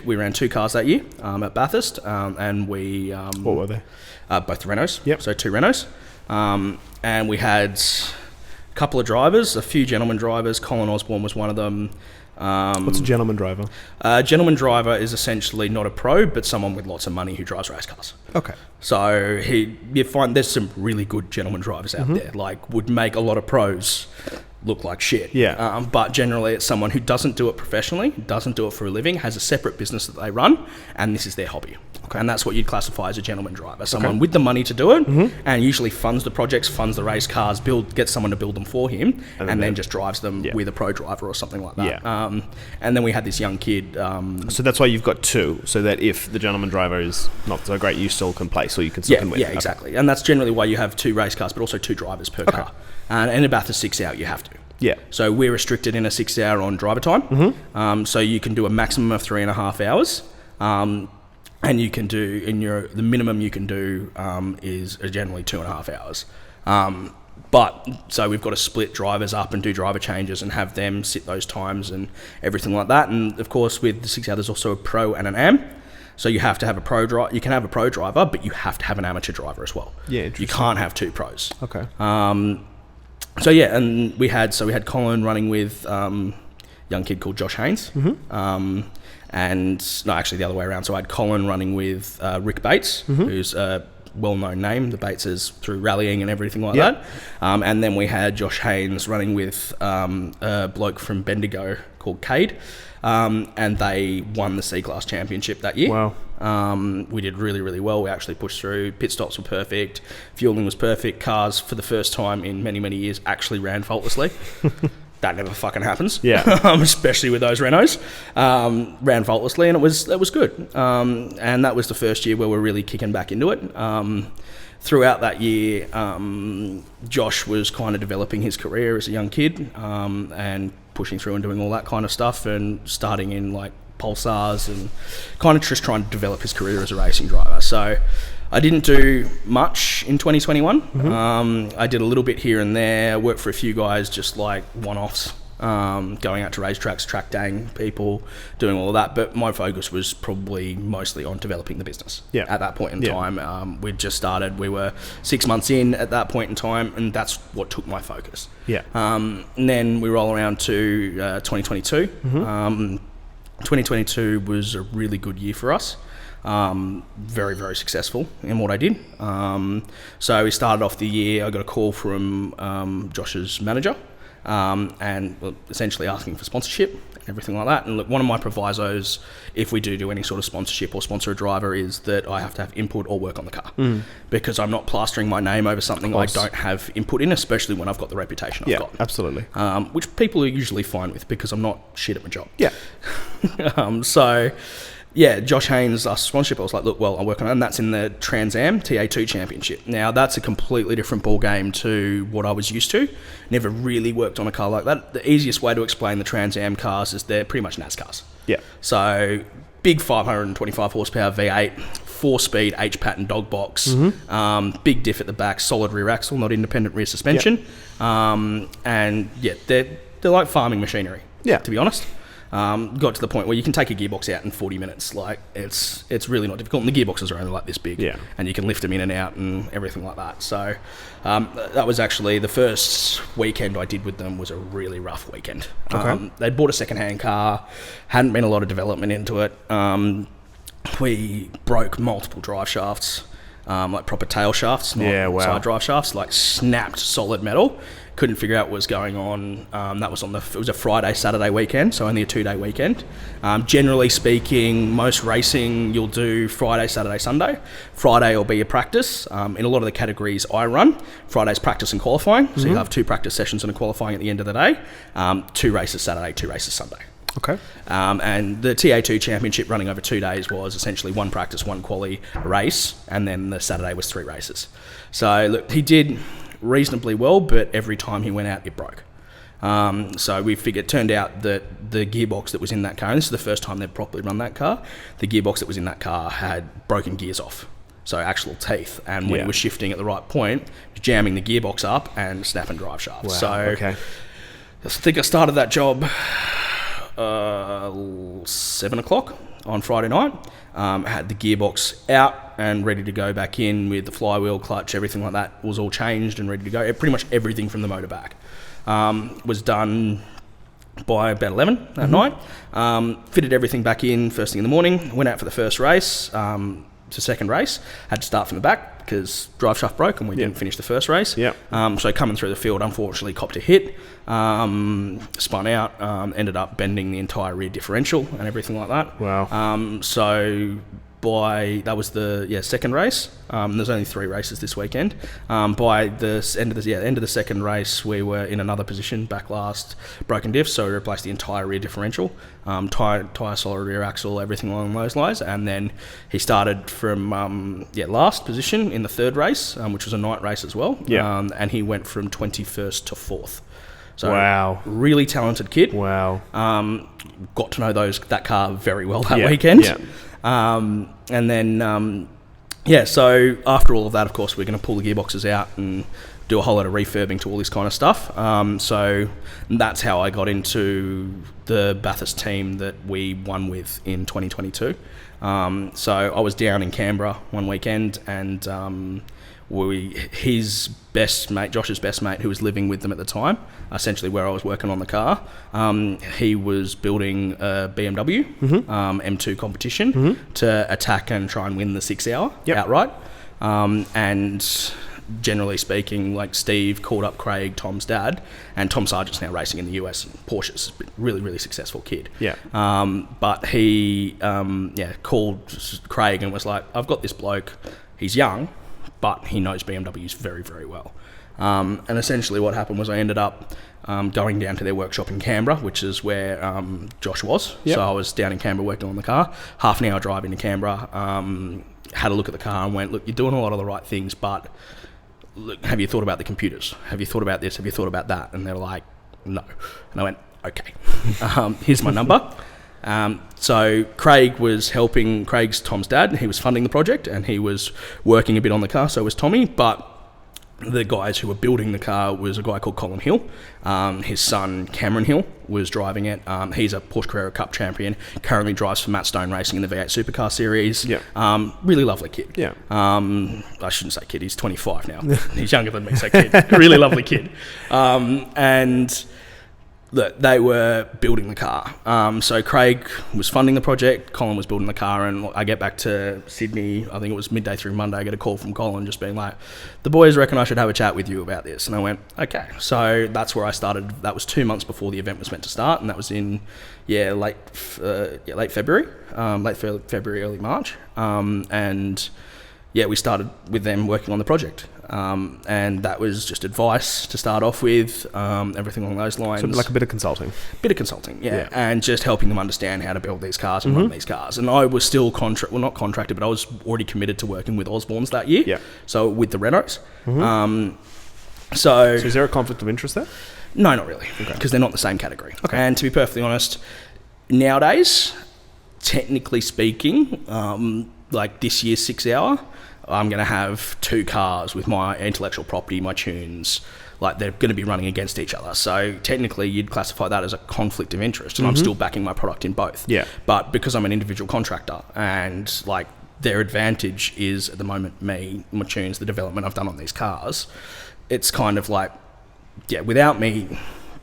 [SPEAKER 2] We ran 2 cars that year at Bathurst, and we...
[SPEAKER 1] what were they?
[SPEAKER 2] Both the Renaults,
[SPEAKER 1] yep.
[SPEAKER 2] So 2 Renaults. And we had a couple of drivers, a few gentleman drivers. Colin Osborne was one of them.
[SPEAKER 1] What's a gentleman driver?
[SPEAKER 2] A gentleman driver is essentially not a pro, but someone with lots of money who drives race cars.
[SPEAKER 1] Okay.
[SPEAKER 2] So you find there's some really good gentleman drivers out there, like would make a lot of pros look like shit.
[SPEAKER 1] Yeah.
[SPEAKER 2] But generally it's someone who doesn't do it professionally, doesn't do it for a living, has a separate business that they run, and this is their hobby. Okay. And that's what you'd classify as a gentleman driver. Someone with the money to do it, and usually funds the projects, funds the race cars, gets someone to build them for him, and then just drives them with a pro driver or something like that.
[SPEAKER 1] Yeah.
[SPEAKER 2] And then we had this young kid.
[SPEAKER 1] So that's why you've got 2, so that if the gentleman driver is not so great, you still can place, or you can still win.
[SPEAKER 2] Yeah, exactly. And that's generally why you have 2 race cars, but also 2 drivers per car. And in about the 6-hour, you have to.
[SPEAKER 1] Yeah.
[SPEAKER 2] So we're restricted in a 6-hour on driver time. So you can do a maximum of 3.5 hours. And you can do, the minimum you can do is generally 2.5 hours. But so we've got to split drivers up and do driver changes and have them sit those times and everything like that. And of course, with the 6 hour, there's also a pro and an am. So you have to have a pro driver. You can have a pro driver, but you have to have an amateur driver as well.
[SPEAKER 1] Yeah, interesting.
[SPEAKER 2] You can't have 2 pros.
[SPEAKER 1] Okay.
[SPEAKER 2] And we had Colin running with a young kid called Josh Haynes. And no, actually the other way around. So I had Colin running with Rick Bates, who's a well-known name, the Bateses, through rallying and everything like that. And then we had Josh Haynes running with a bloke from Bendigo called Cade. And they won the C-Class championship that year.
[SPEAKER 1] Wow.
[SPEAKER 2] We did really, really well. We actually pushed through. Pit stops were perfect. Fueling was perfect. Cars, for the first time in many, many years, actually ran faultlessly. That never fucking happens.
[SPEAKER 1] Yeah.
[SPEAKER 2] Especially with those Renaults. Ran faultlessly, and it was good. And that was the first year where we're really kicking back into it. Throughout that year, Josh was kind of developing his career as a young kid, and pushing through and doing all that kind of stuff, and starting in like Pulsars and kind of just trying to develop his career as a racing driver. So I didn't do much in 2021. I did a little bit here and there, worked for a few guys, just like one-offs, going out to racetracks, track daying people, doing all of that. But my focus was probably mostly on developing the business at that point in time. We'd just started. We were 6 months in at that point in time, and that's what took my focus. And then we roll around to 2022. 2022 was a really good year for us. Very, very successful in what I did. So we started off the year, I got a call from Josh's manager, and essentially asking for sponsorship and everything like that. And look, one of my provisos, if we do any sort of sponsorship or sponsor a driver, is that I have to have input or work on the car, because I'm not plastering my name over something I don't have input in, especially when I've got the reputation I've got.
[SPEAKER 1] Absolutely.
[SPEAKER 2] Which people are usually fine with, because I'm not shit at my job. Josh Haynes asked for sponsorship. I was like, look, well, I'll work on it. And that's in the Trans Am TA2 Championship. Now, that's a completely different ball game to what I was used to. Never really worked on a car like that. The easiest way to explain the Trans Am cars is they're pretty much NASCARs. So, big 525 horsepower V8, 4-speed H-pattern dog box, big diff at the back, solid rear axle, not independent rear suspension. They're like farming machinery, to be honest. Got to the point where you can take a gearbox out in 40 minutes. Like, it's really not difficult. And the gearboxes are only like this big. And you can lift them in and out and everything like that. So that was actually the first weekend I did with them was a really rough weekend. They'd bought a second-hand car, hadn't been a lot of development into it. We broke multiple drive shafts, like proper tail shafts, not side drive shafts, like snapped solid metal. couldn't figure out what was going on. That was it was a Friday, Saturday weekend, so only a 2-day weekend. Generally speaking, most racing you'll do Friday, Saturday, Sunday. Friday will be your practice. In a lot of the categories I run, Friday's practice and qualifying. So you'll have 2 practice sessions and a qualifying at the end of the day. 2 races Saturday, 2 races Sunday.
[SPEAKER 1] Okay.
[SPEAKER 2] And the TA2 Championship running over 2 days was essentially 1 practice, 1 quali race, and then the Saturday was 3 races. So look, he did reasonably well, but every time he went out, it broke. So we figured, turned out that the gearbox that was in that car, and this is the first time they'd properly run that car, the gearbox that was in that car had broken gears off. So actual teeth, and when it was shifting at the right point, jamming the gearbox up and snapping drive shafts.
[SPEAKER 1] Wow.
[SPEAKER 2] So
[SPEAKER 1] Okay.
[SPEAKER 2] I think I started that job 7 o'clock on Friday night. Had the gearbox out and ready to go back in with the flywheel, clutch, everything like that was all changed and ready to go. Pretty much everything from the motor back was done by about 11 that night. Fitted everything back in first thing in the morning. Went out for the first race. To second race, had to start from the back because drive shaft broke and we didn't finish the first race. So coming through the field, unfortunately copped a hit, spun out, ended up bending the entire rear differential and everything like that.
[SPEAKER 1] Wow.
[SPEAKER 2] So that was the second race. There's only 3 races this weekend. By the end of the second race, we were in another position, back last, broken diff, so we replaced the entire rear differential, tyre solid rear axle, everything along those lines. And then he started from last position in the third race, which was a night race as well. And he went from 21st to 4th. So
[SPEAKER 1] wow.
[SPEAKER 2] Really talented kid.
[SPEAKER 1] Wow.
[SPEAKER 2] Got to know that car very well that weekend. And then, so after all of that, of course, we're going to pull the gearboxes out and do a whole lot of refurbing to all this kind of stuff. So that's how I got into the Bathurst team that we won with in 2022. So I was down in Canberra one weekend, and his best mate, Josh's best mate, who was living with them at the time, essentially where I was working on the car, he was building a BMW M2 competition to attack and try and win the 6 hour outright. And generally speaking, like Steve called up Craig, Tom's dad, and Tom Sargent's now racing in the US and Porsches. Really, really successful kid. But he called Craig and was like, I've got this bloke, he's young, but he knows BMWs very, very well. And essentially what happened was I ended up going down to their workshop in Canberra, which is where Josh was. So I was down in Canberra working on the car. Half an hour drive into Canberra, had a look at the car and went, look, you're doing a lot of the right things, but look, have you thought about the computers? Have you thought about this? Have you thought about that? And they were like, no. And I went, okay, here's my number. So Craig was helping, Craig's Tom's dad, he was funding the project and he was working a bit on the car, so was Tommy, but the guys who were building the car was a guy called Colin Hill. His son Cameron Hill was driving it. He's a Porsche Carrera Cup champion, currently drives for Matt Stone Racing in the V8 Supercar Series. Really lovely kid. I shouldn't say kid, he's 25 now. He's younger than me, so kid. Really lovely kid. And look, they were building the car. So Craig was funding the project, Colin was building the car, and I get back to Sydney, I think it was midday through Monday, I get a call from Colin just being like, the boys reckon I should have a chat with you about this. And I went, okay. So that's where I started. That was 2 months before the event was meant to start, and that was in late February, early March. We started with them working on the project. And that was just advice to start off with, everything along those lines.
[SPEAKER 1] So like a bit of consulting.
[SPEAKER 2] Yeah. And just helping them understand how to build these cars and run these cars. And I was still not contracted, but I was already committed to working with Osborne's that year. So with the Renaults. So
[SPEAKER 1] is there a conflict of interest there?
[SPEAKER 2] No, not really, because they're not the same category. And to be perfectly honest, nowadays, technically speaking, like this year's 6 hour, I'm going to have 2 cars with my intellectual property, my tunes, like they're going to be running against each other. So technically you'd classify that as a conflict of interest, and I'm still backing my product in both. But because I'm an individual contractor and like their advantage is at the moment my tunes, the development I've done on these cars, it's kind of like, without me,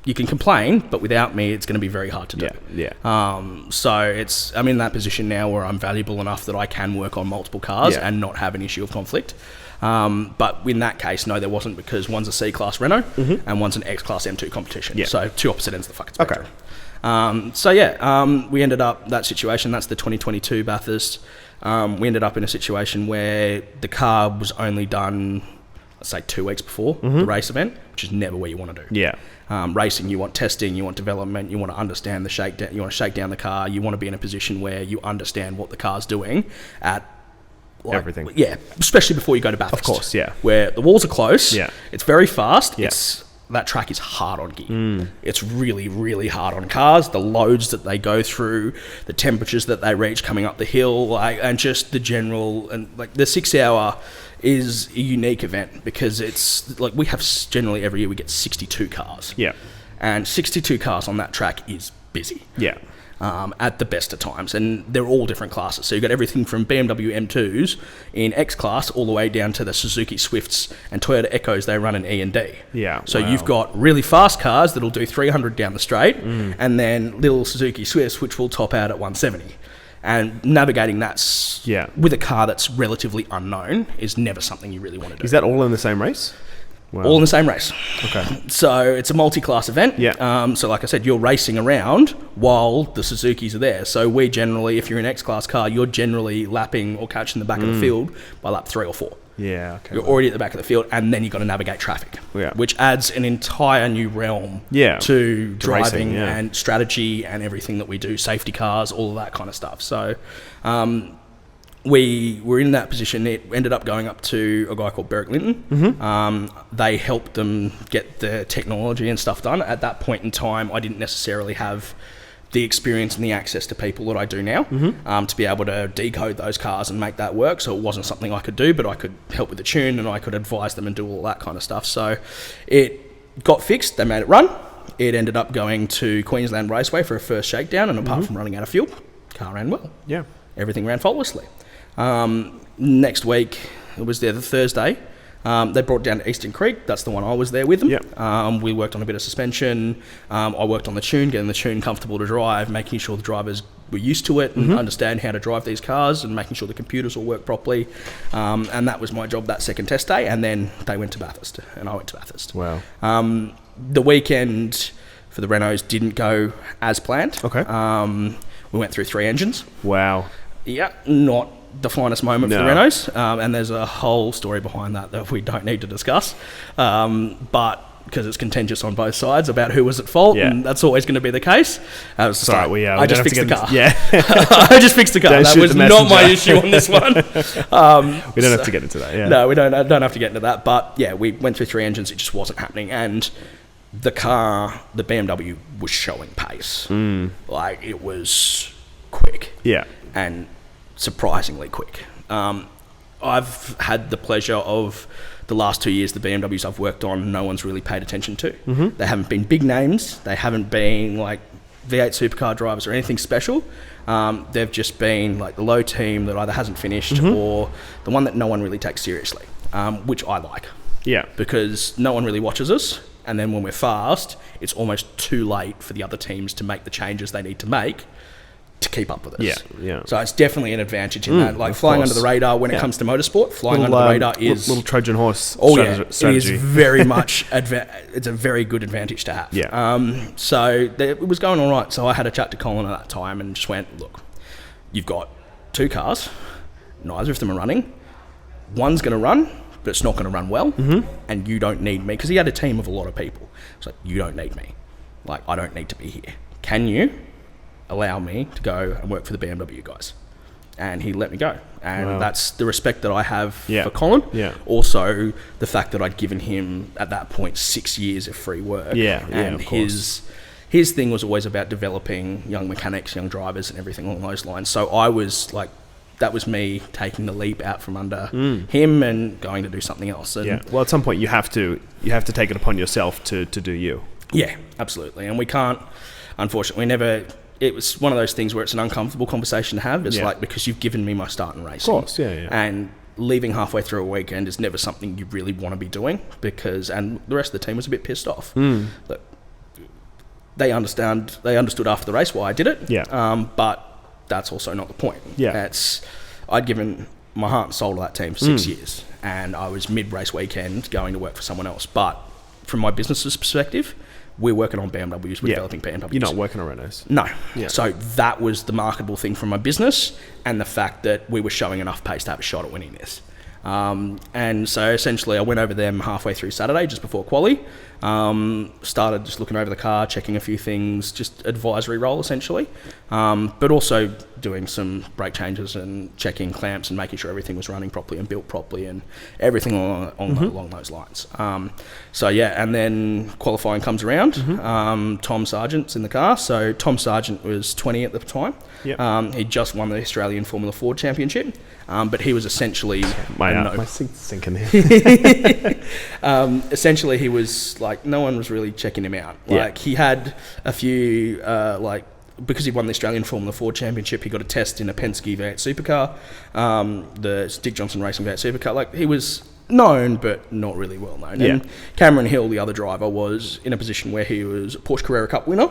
[SPEAKER 2] you can complain, but without me, it's going to be very hard to do. So I'm in that position now where I'm valuable enough that I can work on multiple cars and not have an issue of conflict. But in that case, no, there wasn't, because one's a C-Class Renault and one's an X-Class M2 competition.
[SPEAKER 1] Yeah.
[SPEAKER 2] So two opposite ends of the fucking spectrum. We ended up, that situation, that's the 2022 Bathurst. We ended up in a situation where the car was only done, let's say 2 weeks before the race event, which is never where you want to do.
[SPEAKER 1] Yeah.
[SPEAKER 2] Racing, you want testing, you want development, you want to understand the shakedown, you want to shake down the car, you want to be in a position where you understand what the car's doing at
[SPEAKER 1] everything.
[SPEAKER 2] Yeah, especially before you go to Bathurst.
[SPEAKER 1] Of course, yeah.
[SPEAKER 2] Where the walls are close, it's very fast,
[SPEAKER 1] Yeah.
[SPEAKER 2] that track is hard on gear. It's really, really hard on cars. The loads that they go through, the temperatures that they reach coming up the hill, and just the general, and like the 6 hour is a unique event, because it's like we have generally every year we get 62 cars.
[SPEAKER 1] Yeah.
[SPEAKER 2] And 62 cars on that track is busy.
[SPEAKER 1] Yeah.
[SPEAKER 2] At the best of times, and they're all different classes. So you've got everything from BMW M2s in X class all the way down to the Suzuki Swifts and Toyota Echoes they run in E and D.
[SPEAKER 1] Yeah.
[SPEAKER 2] So you've got really fast cars that'll do 300 down the straight, and then little Suzuki Swifts which will top out at 170. And navigating that with a car that's relatively unknown is never something you really want to do.
[SPEAKER 1] Is that all in the same race? Wow.
[SPEAKER 2] All in the same race.
[SPEAKER 1] Okay.
[SPEAKER 2] So it's a multi-class event.
[SPEAKER 1] Yeah.
[SPEAKER 2] So like I said, you're racing around while the Suzukis are there. So we generally, if you're in an X-Class car, you're generally lapping or catching the back of the field by lap 3 or 4.
[SPEAKER 1] Yeah, okay.
[SPEAKER 2] You're already at the back of the field, and then you've got to navigate traffic, which adds an entire new realm to driving
[SPEAKER 1] racing,
[SPEAKER 2] and strategy and everything that we do, safety cars, all of that kind of stuff. So we were in that position. It ended up going up to a guy called Berwick Linton. They helped them get the technology and stuff done. At that point in time, I didn't necessarily have the experience and the access to people that I do now to be able to decode those cars and make that work. So it wasn't something I could do, but I could help with the tune and I could advise them and do all that kind of stuff. So it got fixed. They made it run. It ended up going to Queensland Raceway for a first shakedown, and apart from running out of fuel, car ran well. Yeah. Everything ran faultlessly. Next week, it was there the Thursday. They brought it down to Eastern Creek. That's the one I was there with them. Yep. We worked on a bit of suspension. I worked on the tune, getting the tune comfortable to drive, making sure the drivers were used to it and understand how to drive these cars, and making sure the computers all work properly. And that was my job that second test day. And then they went to Bathurst, and I went to Bathurst.
[SPEAKER 1] Wow.
[SPEAKER 2] The weekend for the Renaults didn't go as planned.
[SPEAKER 1] Okay.
[SPEAKER 2] We went through 3 engines.
[SPEAKER 1] Wow.
[SPEAKER 2] Yeah, not the finest moment for the Renaults, and there's a whole story behind that we don't need to discuss, but because it's contentious on both sides about who was at fault, and that's always going to be the case. I just fixed the car. I just fixed the car. That was not my issue on this one.
[SPEAKER 1] We don't have to get into that. Yeah.
[SPEAKER 2] No, we don't have to get into that. But yeah, we went through 3 engines. It just wasn't happening, and the car, the BMW, was showing pace. Like, it was quick. Yeah. And surprisingly quick. I've had the pleasure of the last 2 years, the BMWs I've worked on, no one's really paid attention to. They haven't been big names. They haven't been like V8 supercar drivers or anything special. They've just been like the low team that either hasn't finished or the one that no one really takes seriously, which I like. Yeah. Because no one really watches us. And then when we're fast, it's almost too late for the other teams to make the changes they need to make to keep up with us. Yeah, yeah. So it's definitely an advantage in that. Like, flying under the radar when it comes to motorsport, flying under the radar is...
[SPEAKER 1] Little Trojan horse
[SPEAKER 2] strategy. It is very much... it's a very good advantage to have. Yeah. So it was going all right. So I had a chat to Colin at that time and just went, look, you've got 2 cars. Neither of them are running. One's going to run, but it's not going to run well. And you don't need me. Because he had a team of a lot of people. It's like, you don't need me. Like, I don't need to be here. Can you allow me to go and work for the BMW guys? And he let me go. And that's the respect that I have for Colin. Yeah. Also, the fact that I'd given him, at that point, 6 years of free work. Yeah, and his thing was always about developing young mechanics, young drivers, and everything along those lines. So I was like, that was me taking the leap out from under him and going to do something else. And
[SPEAKER 1] well, at some point you have to take it upon yourself to do you.
[SPEAKER 2] Yeah, absolutely. And we can't, unfortunately, it was one of those things where it's an uncomfortable conversation to have. It's like, because you've given me my start in racing.
[SPEAKER 1] Of course, yeah.
[SPEAKER 2] And leaving halfway through a weekend is never something you really want to be doing, and the rest of the team was a bit pissed off. But they understood after the race why I did it. Yeah. But that's also not the point. Yeah. I'd given my heart and soul to that team for 6 years, and I was mid-race weekend going to work for someone else. But from my business's perspective, we're working on BMWs, we're developing BMWs.
[SPEAKER 1] You're not working on Renaults.
[SPEAKER 2] No.
[SPEAKER 1] Yeah.
[SPEAKER 2] So that was the marketable thing from my business, and the fact that we were showing enough pace to have a shot at winning this. And so essentially I went over them halfway through Saturday, just before quali. Started just looking over the car, checking a few things, just advisory role essentially. But also doing some brake changes and checking clamps and making sure everything was running properly and built properly and everything along those lines. So yeah, and then qualifying comes around. Tom Sargent's in the car. So Tom Sargent was 20 at the time.
[SPEAKER 1] Yep.
[SPEAKER 2] He just won the Australian Formula Ford Championship, but he was essentially
[SPEAKER 1] my seat's sinking here.
[SPEAKER 2] Essentially, he was like, no one was really checking him out. Like he had a few because he won the Australian Formula Ford Championship, he got a test in a Penske V8 supercar, the Dick Johnson Racing V8 supercar. Like he was known, but not really well known.
[SPEAKER 1] Yeah.
[SPEAKER 2] And Cameron Hill, the other driver, was in a position where he was a Porsche Carrera Cup winner.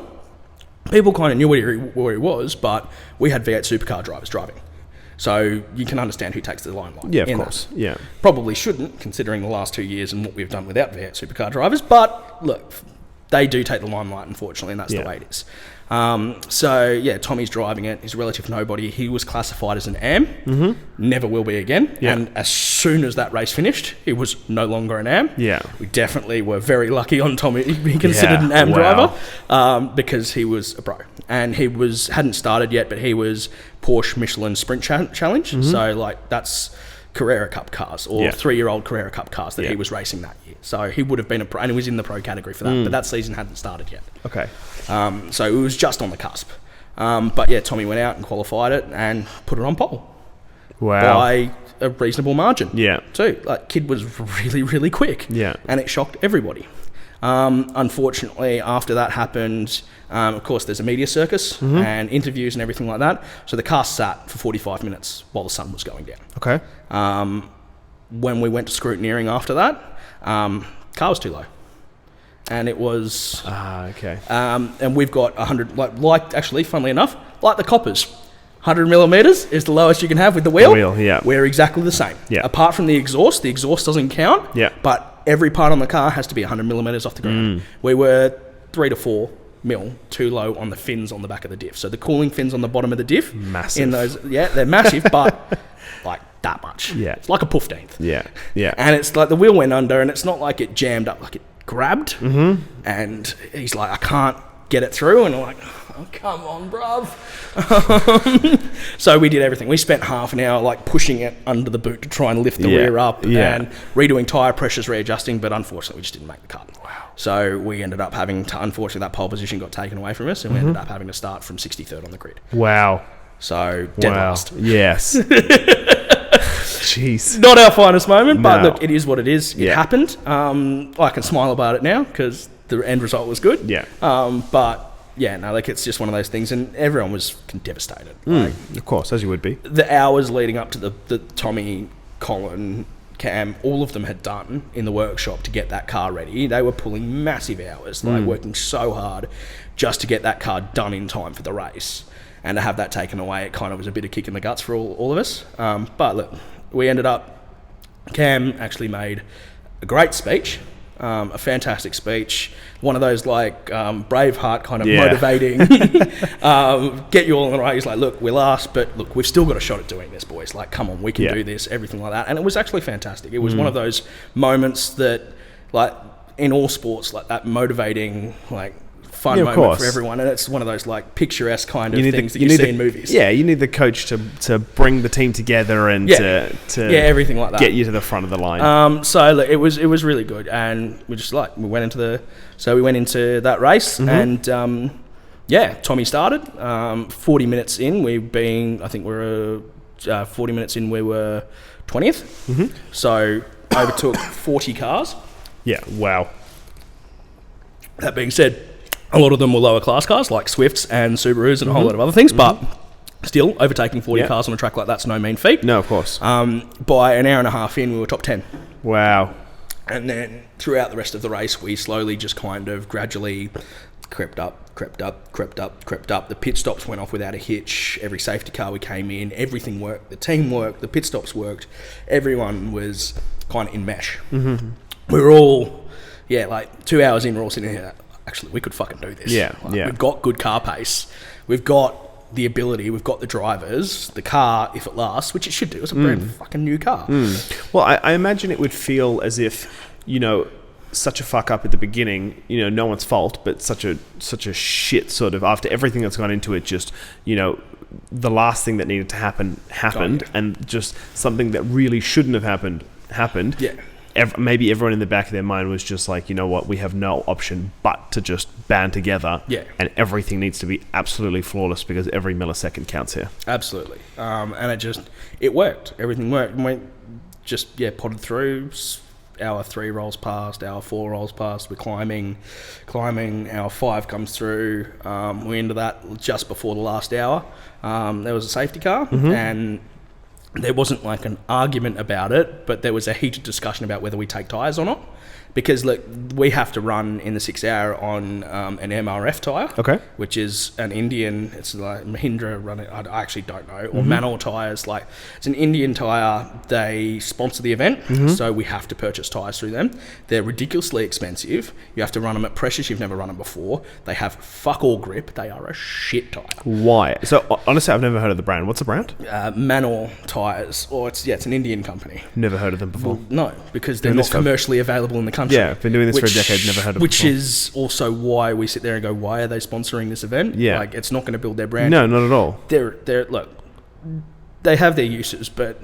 [SPEAKER 2] People kind of knew where he was, but we had V8 supercar drivers driving. So you can understand who takes the limelight.
[SPEAKER 1] Yeah, of course. That. Yeah.
[SPEAKER 2] Probably shouldn't, considering the last 2 years and what we've done without V8 supercar drivers. But look, they do take the limelight, unfortunately, and that's the way it is. So yeah, Tommy's driving it. He's a relative nobody. He was classified as an AM. Never will be again.
[SPEAKER 1] Yeah.
[SPEAKER 2] And as soon as that race finished, he was no longer an AM.
[SPEAKER 1] Yeah.
[SPEAKER 2] We definitely were very lucky on Tommy being considered an AM driver, because he was a pro. And he hadn't started yet, but he was Porsche Michelin Sprint Challenge. So like that's Carrera Cup cars or 3-year-old Carrera Cup cars that he was racing that year. So he would have been a pro, and he was in the pro category for that. But that season hadn't started yet.
[SPEAKER 1] Okay.
[SPEAKER 2] So it was just on the cusp. But yeah, Tommy went out and qualified it and put it on pole.
[SPEAKER 1] Wow.
[SPEAKER 2] By a reasonable margin.
[SPEAKER 1] Yeah.
[SPEAKER 2] Too. Like, kid was really, really quick.
[SPEAKER 1] Yeah.
[SPEAKER 2] And it shocked everybody. Unfortunately, after that happened, of course, there's a media circus and interviews and everything like that. So the car sat for 45 minutes while the sun was going down.
[SPEAKER 1] Okay.
[SPEAKER 2] When we went to scrutineering after that, car was too low. And it was...
[SPEAKER 1] okay.
[SPEAKER 2] And we've got 100... Like actually, funnily enough, like the Coppers, 100 millimetres is the lowest you can have with the wheel.
[SPEAKER 1] The wheel, yeah.
[SPEAKER 2] We're exactly the same.
[SPEAKER 1] Yeah.
[SPEAKER 2] Apart from the exhaust doesn't count.
[SPEAKER 1] Yeah.
[SPEAKER 2] But every part on the car has to be 100 millimetres off the ground. We were 3 to 4 mil too low on the fins on the back of the diff. So the cooling fins on the bottom of the diff...
[SPEAKER 1] Massive.
[SPEAKER 2] In those, they're massive, but like that much.
[SPEAKER 1] Yeah.
[SPEAKER 2] It's like a 15th.
[SPEAKER 1] Yeah. Yeah.
[SPEAKER 2] And it's like the wheel went under, and it's not like it jammed up, like it grabbed. And he's like, I can't get it through. And I'm like, oh, come on, bruv. So we did everything. We spent half an hour like pushing it under the boot to try and lift the rear up and redoing tyre pressures, readjusting, but unfortunately we just didn't make the cut. Wow. So we ended up having to, unfortunately that pole position got taken away from us, and we ended up having to start from 63rd on the grid.
[SPEAKER 1] Wow.
[SPEAKER 2] So dead last.
[SPEAKER 1] Yes. Jeez.
[SPEAKER 2] Not our finest moment, but look, it is what it is. It happened. I can smile about it now because the end result was good.
[SPEAKER 1] Yeah.
[SPEAKER 2] But yeah, no, like it's just one of those things, and everyone was devastated. Like,
[SPEAKER 1] of course, as you would be.
[SPEAKER 2] the hours leading up to the Tommy, Colin, Cam, all of them had done in the workshop to get that car ready. They were pulling massive hours, like working so hard just to get that car done in time for the race. And to have that taken away, it kind of was a bit of kick in the guts for all of us. But look, we ended up... Cam actually made a great speech, a fantastic speech. One of those like Braveheart kind of motivating, get you all in the right. He's like, look, we're last, but look, we've still got a shot at doing this, boys. Like, come on, we can do this, everything like that. And it was actually fantastic. It was one of those moments that, like, in all sports, like that motivating, like, fun moment for everyone, and it's one of those like picturesque kind of things that you see in movies.
[SPEAKER 1] Yeah, you need the coach to bring the team together and to
[SPEAKER 2] everything like that,
[SPEAKER 1] get you to the front of the line.
[SPEAKER 2] So look, it was really good, and we went into that race, and Tommy started. 40 minutes in, we were 40 minutes in, we were 20th. So overtook 40 cars.
[SPEAKER 1] Yeah, wow.
[SPEAKER 2] That being said, a lot of them were lower class cars like Swifts and Subarus and a whole lot of other things, but still, overtaking 40 cars on a track like that's no mean feat.
[SPEAKER 1] No, of course.
[SPEAKER 2] By an hour and a half in, we were top 10.
[SPEAKER 1] Wow.
[SPEAKER 2] And then throughout the rest of the race, we slowly just kind of gradually crept up crept up. The pit stops went off without a hitch. Every safety car we came in, everything worked. The team worked. The pit stops worked. Everyone was kind of in mesh.
[SPEAKER 1] Mm-hmm.
[SPEAKER 2] We were all, like 2 hours in, we're all sitting here. Actually, we could fucking do this.
[SPEAKER 1] Yeah.
[SPEAKER 2] We've got good car pace. We've got the ability. We've got the drivers. The car, if it lasts, which it should do, it's a brand fucking new car.
[SPEAKER 1] Well, I imagine it would feel as if, such a fuck up at the beginning, no one's fault, but such a shit sort of, after everything that's gone into it, just, the last thing that needed to happen happened, and just something that really shouldn't have happened.
[SPEAKER 2] Yeah.
[SPEAKER 1] Maybe everyone in the back of their mind was just like, you know what, we have no option but to just band together.
[SPEAKER 2] Yeah.
[SPEAKER 1] And everything needs to be absolutely flawless because every millisecond counts here.
[SPEAKER 2] Absolutely. And it worked. Everything worked. And we just, potted through. Hour 3 rolls past, hour 4 rolls past. We're climbing. Hour 5 comes through. We're into that just before the last hour. There was a safety car, and there wasn't like an argument about it, but there was a heated discussion about whether we take tyres or not. Because look, we have to run in the 6 hour on an MRF tyre,
[SPEAKER 1] okay,
[SPEAKER 2] which is an Indian. It's like Mahindra running. I actually don't know, or Manor tyres. Like it's an Indian tyre. They sponsor the event, so we have to purchase tyres through them. They're ridiculously expensive. You have to run them at pressures you've never run them before. They have fuck all grip. They are a shit tyre.
[SPEAKER 1] Why? So honestly, I've never heard of the brand. What's the brand?
[SPEAKER 2] Manor tyres, or it's an Indian company.
[SPEAKER 1] Never heard of them before.
[SPEAKER 2] Well, no, because they're not commercially available in the country.
[SPEAKER 1] Yeah, I've been doing this for a decade, never heard of it
[SPEAKER 2] Which
[SPEAKER 1] before.
[SPEAKER 2] is also why we sit there and go, why are they sponsoring this event?
[SPEAKER 1] Yeah.
[SPEAKER 2] Like, it's not going to build their brand.
[SPEAKER 1] No, not at all.
[SPEAKER 2] Look, they have their uses, but...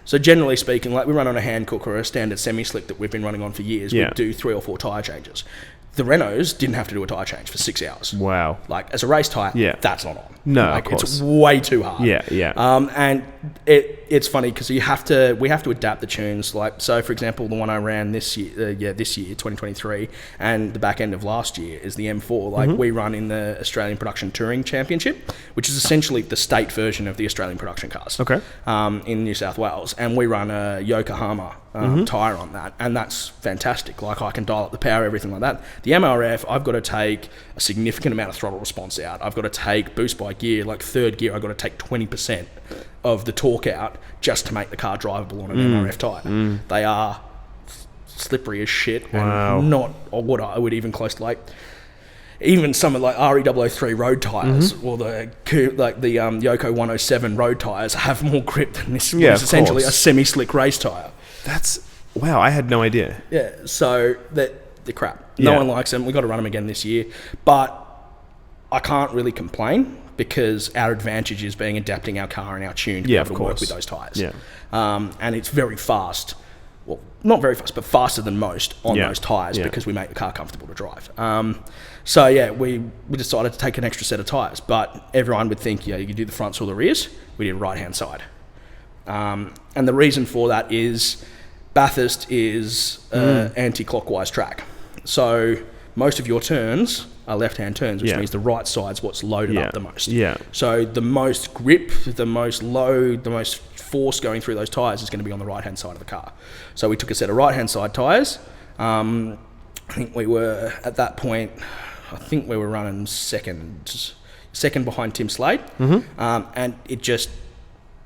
[SPEAKER 2] So generally speaking, like we run on a hand cook or a standard semi-slick that we've been running on for years, we do 3 or 4 tyre changes. The Renaults didn't have to do a tyre change for 6 hours.
[SPEAKER 1] Wow.
[SPEAKER 2] Like, as a race tyre, that's not on.
[SPEAKER 1] No,
[SPEAKER 2] like,
[SPEAKER 1] of course.
[SPEAKER 2] It's way too hard.
[SPEAKER 1] Yeah.
[SPEAKER 2] And it's funny because we have to adapt the tunes. Like, so for example, the one I ran this year, 2023, and the back end of last year is the M4. Like, we run in the Australian Production Touring Championship, which is essentially the state version of the Australian production cars.
[SPEAKER 1] Okay.
[SPEAKER 2] In New South Wales, and we run a Yokohama tyre on that, and that's fantastic. Like, I can dial up the power, everything like that. The MRF, I've got to take a significant amount of throttle response out. I've got to take boost by gear, like third gear, I've got to take 20% of the torque out just to make the car drivable on an MRF tyre. They are slippery as shit, and not what I would even close to like. Even some of like RE003 road tyres or the Yoko 107 road tyres have more grip than this.
[SPEAKER 1] Yeah,
[SPEAKER 2] is essentially a semi-slick race tyre.
[SPEAKER 1] Wow, I had no idea.
[SPEAKER 2] Yeah, so they're crap. No one likes them. We've got to run them again this year. But I can't really complain because our advantage is adapting our car and our tune to be able to work with those tyres. Yeah. And it's very fast. Well, not very fast, but faster than most on those tyres because we make the car comfortable to drive. We decided to take an extra set of tyres, but everyone would think, you can do the fronts or the rears. We did right-hand side. And the reason for that is Bathurst is an anti-clockwise track. So most of your turns are left-hand turns, which means the right side's what's loaded up the most. Yeah. So the most grip, the most load, the most force going through those tyres is going to be on the right-hand side of the car. So we took a set of right-hand side tyres. I think we were, at that point, running second behind Tim Slade. And it just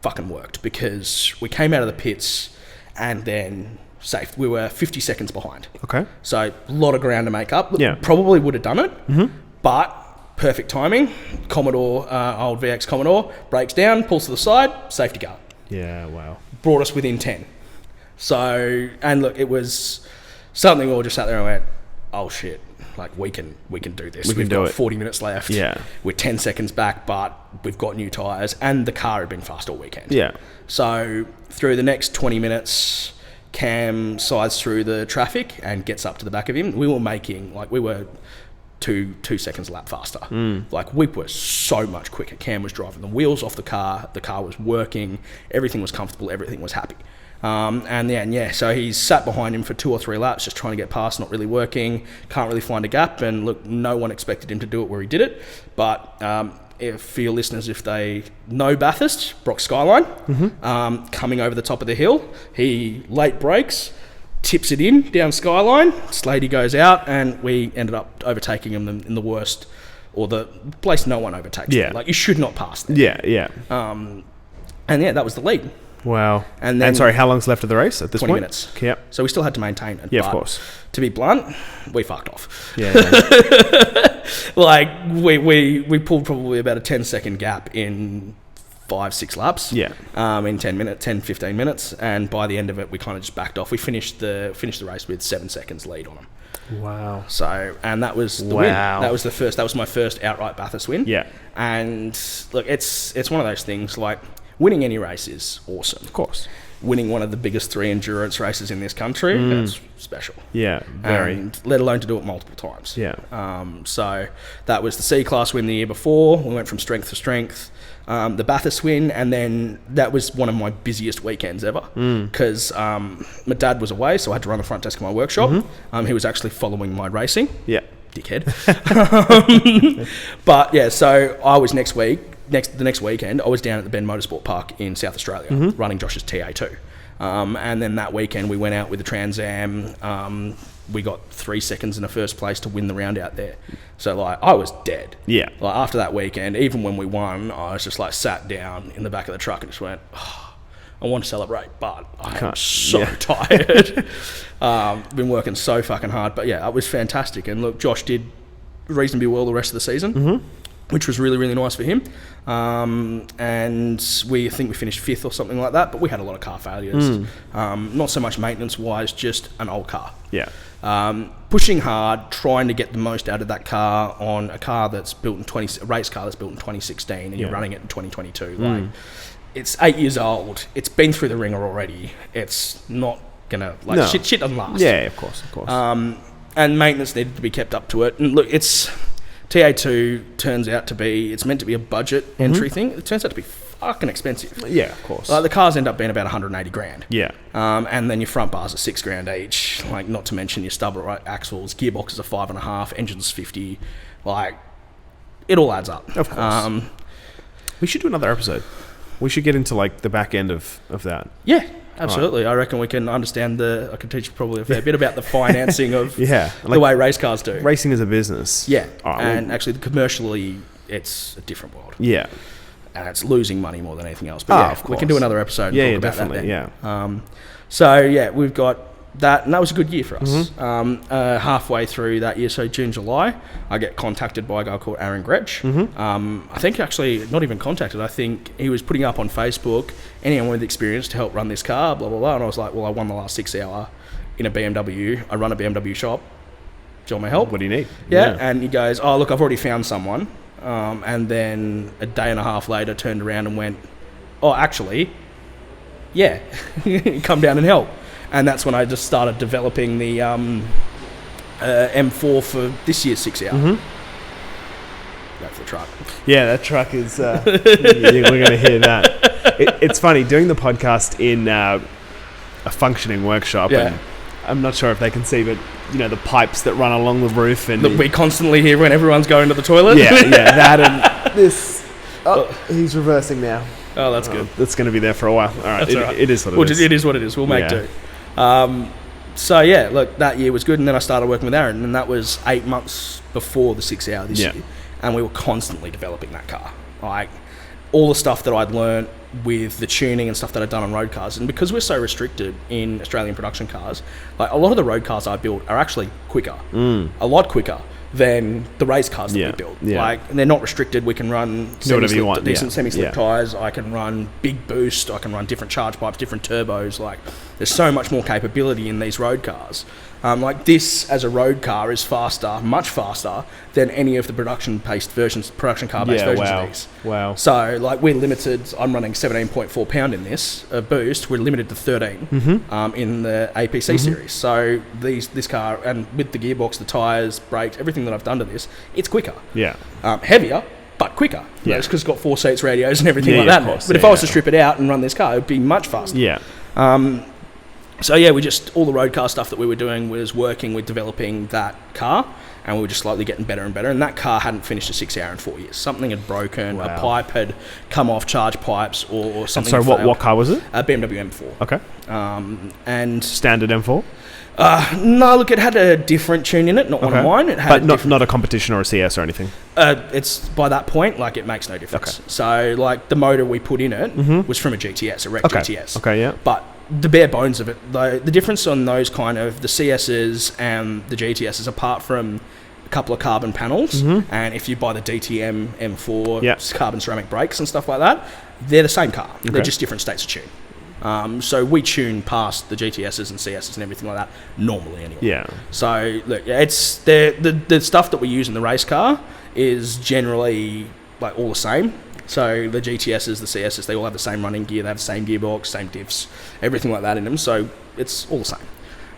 [SPEAKER 2] fucking worked because we came out of the pits and then safe. We were 50 seconds behind. Okay. So a lot of ground to make up. Probably would have done it, but perfect timing. Commodore, old VX Commodore, breaks down, pulls to the side, safety car.
[SPEAKER 1] Yeah, wow.
[SPEAKER 2] Brought us within 10. So, and look, it was something we all just sat there and went, oh shit, like we can do this. We've got 40 minutes left. Yeah. We're 10 seconds back, but we've got new tyres and the car had been fast all weekend. Yeah. So through the next 20 minutes, Cam sides through the traffic and gets up to the back of him. We were two seconds a lap faster. Like we were so much quicker. Cam was driving the wheels off the car was working, everything was comfortable, everything was happy. So he's sat behind him for 2 or 3 laps just trying to get past, not really working, can't really find a gap, and look, no one expected him to do it where he did it, but for your listeners, if they know Bathurst, Brock Skyline, coming over the top of the hill, he late brakes, tips it in down Skyline, Slady goes out, and we ended up overtaking him in the worst or the place no one overtakes.
[SPEAKER 1] Yeah.
[SPEAKER 2] There. Like, you should not pass there.
[SPEAKER 1] Yeah.
[SPEAKER 2] And yeah, that was the lead.
[SPEAKER 1] Wow.
[SPEAKER 2] And then
[SPEAKER 1] sorry, how long's left of the race at this
[SPEAKER 2] 20
[SPEAKER 1] point?
[SPEAKER 2] minutes.
[SPEAKER 1] Yep.
[SPEAKER 2] So we still had to maintain it.
[SPEAKER 1] Yeah, of
[SPEAKER 2] but
[SPEAKER 1] course.
[SPEAKER 2] To be blunt, we fucked off.
[SPEAKER 1] Yeah.
[SPEAKER 2] Like, we pulled probably about a 10-second gap in 5-6 laps.
[SPEAKER 1] Yeah.
[SPEAKER 2] In 10-15 minutes, and by the end of it, we kind of just backed off. We finished the race with 7 seconds lead on them.
[SPEAKER 1] Wow.
[SPEAKER 2] So, and that was the win. That was my first outright Bathurst win.
[SPEAKER 1] Yeah.
[SPEAKER 2] And look, it's one of those things, like, winning any race is awesome.
[SPEAKER 1] Of course.
[SPEAKER 2] Winning one of the biggest 3 endurance races in this country, that's special.
[SPEAKER 1] Yeah, very.
[SPEAKER 2] And let alone to do it multiple times.
[SPEAKER 1] Yeah.
[SPEAKER 2] So that was the C-Class win the year before. We went from strength to strength. The Bathurst win, and then that was one of my busiest weekends ever because my dad was away, so I had to run the front desk of my workshop. He was actually following my racing.
[SPEAKER 1] Yeah.
[SPEAKER 2] Dickhead. But yeah, so I was the next weekend, I was down at the Bend Motorsport Park in South Australia running Josh's TA2. And then that weekend we went out with the Trans Am. We got 3 seconds in the first place to win the round out there. So, like, I was dead.
[SPEAKER 1] Yeah.
[SPEAKER 2] Like, after that weekend, even when we won, I was just, like, sat down in the back of the truck and just went, I want to celebrate, but I'm so tired. Been working so fucking hard. But, yeah, it was fantastic. And, look, Josh did reasonably well the rest of the season, which was really, really nice for him. And I think we finished 5th or something like that, but we had a lot of car failures. Not so much maintenance-wise, just an old car.
[SPEAKER 1] Yeah.
[SPEAKER 2] Pushing hard, trying to get the most out of that car on a car that's built in a race car that's built in 2016, and you're running it in 2022. Like, it's 8 years old. It's been through the ringer already. It's not gonna shit doesn't last.
[SPEAKER 1] Yeah, of course.
[SPEAKER 2] And maintenance needed to be kept up to it. And look, it's TA2 turns out to be, it's meant to be a budget entry thing. It turns out to be fucking expensive.
[SPEAKER 1] Yeah, of course.
[SPEAKER 2] The cars end up being about 180 grand.
[SPEAKER 1] Yeah.
[SPEAKER 2] And then your front bars are 6 grand each. Like, not to mention your stub axles, gearboxes are 5.5, engines 50. Like, it all adds up.
[SPEAKER 1] Of course. We should do another episode. We should get into, like, the back end of that.
[SPEAKER 2] Yeah. Absolutely. Right. I reckon we can understand I can teach you probably a fair bit about the financing of the way race cars do.
[SPEAKER 1] Racing as a business.
[SPEAKER 2] Yeah. Right, actually, commercially, it's a different world.
[SPEAKER 1] Yeah.
[SPEAKER 2] And it's losing money more than anything else. But
[SPEAKER 1] of course.
[SPEAKER 2] We can do another episode and talk about
[SPEAKER 1] definitely,
[SPEAKER 2] that then. So, yeah, we've got that, and that was a good year for us. Halfway through that year, so June, July, I get contacted by a guy called Aaron Gretsch. I think actually not even contacted. I think he was putting up on Facebook, anyone with experience to help run this car, blah, blah, blah. And I was like, well, I won the last 6 hour in a BMW. I run a BMW shop. Do you want my help?
[SPEAKER 1] What do you need?
[SPEAKER 2] Yeah. And he goes, oh, look, I've already found someone. And then a day and a half later turned around and went, oh, actually, yeah, come down and help. And that's when I just started developing the M4 for this year's 6 hour. Go for the truck.
[SPEAKER 1] Yeah, that truck is... we're going to hear that. It's funny, doing the podcast in a functioning workshop, and I'm not sure if they can see, but, you know, the pipes that run along the roof. And
[SPEAKER 2] that we constantly hear when everyone's going to the toilet.
[SPEAKER 1] Yeah, that and this... Oh, he's reversing now.
[SPEAKER 2] Oh, that's good.
[SPEAKER 1] That's going to be there for a while. All right, it is what it is.
[SPEAKER 2] It is what it is. We'll make do. So, yeah, look, that year was good, and then I started working with Aaron, and that was 8 months before the 6 hour this year, and we were constantly developing that car. Like, all the stuff that I'd learnt with the tuning and stuff that I'd done on road cars, and because we're so restricted in Australian production cars, like, a lot of the road cars I built are actually quicker, a lot quicker than the race cars that we build. Like, they're not restricted. We can run decent semi-slip tyres. I can run big boost. I can run different charge pipes, different turbos. Like, there's so much more capability in these road cars. Like, this as a road car is faster, much faster than any of the production car-based versions of these.
[SPEAKER 1] Wow.
[SPEAKER 2] So, like, we're limited. I'm running 17.4 pound in this boost. We're limited to 13 in the APC series. So this car, and with the gearbox, the tyres, brakes, everything that I've done to this, it's quicker. Yeah. Heavier, but quicker. Yeah. It's because it's got 4 seats, radios, and everything like that. But if I was to strip it out and run this car, it would be much faster.
[SPEAKER 1] Yeah.
[SPEAKER 2] So yeah, all the road car stuff that we were doing was working with developing that car, and we were just slowly getting better and better. And that car hadn't finished a 6 hour in 4 years. Something had broken, a pipe had come off, charge pipes, or something.
[SPEAKER 1] So what car was it?
[SPEAKER 2] A BMW M4.
[SPEAKER 1] Okay.
[SPEAKER 2] And
[SPEAKER 1] standard M4.
[SPEAKER 2] No, look, it had a different tune in it, not one of mine. It had
[SPEAKER 1] not a competition or a CS or anything.
[SPEAKER 2] It's by that point, like, it makes no difference.
[SPEAKER 1] Okay.
[SPEAKER 2] So, like, the motor we put in it was from a GTS, a rec GTS.
[SPEAKER 1] Okay, yeah.
[SPEAKER 2] But the bare bones of it, though, the difference on those kind of the CSs and the GTSs, apart from a couple of carbon panels, and if you buy the DTM M4 carbon ceramic brakes and stuff like that, they're the same car. Okay. They're just different states of tune. So we tune past the GTSs and CSs and everything like that normally anyway.
[SPEAKER 1] Yeah.
[SPEAKER 2] So look, it's the stuff that we use in the race car is generally like all the same. So the GTSs, the CSs, they all have the same running gear, they have the same gearbox, same diffs, everything like that in them. So it's all the same.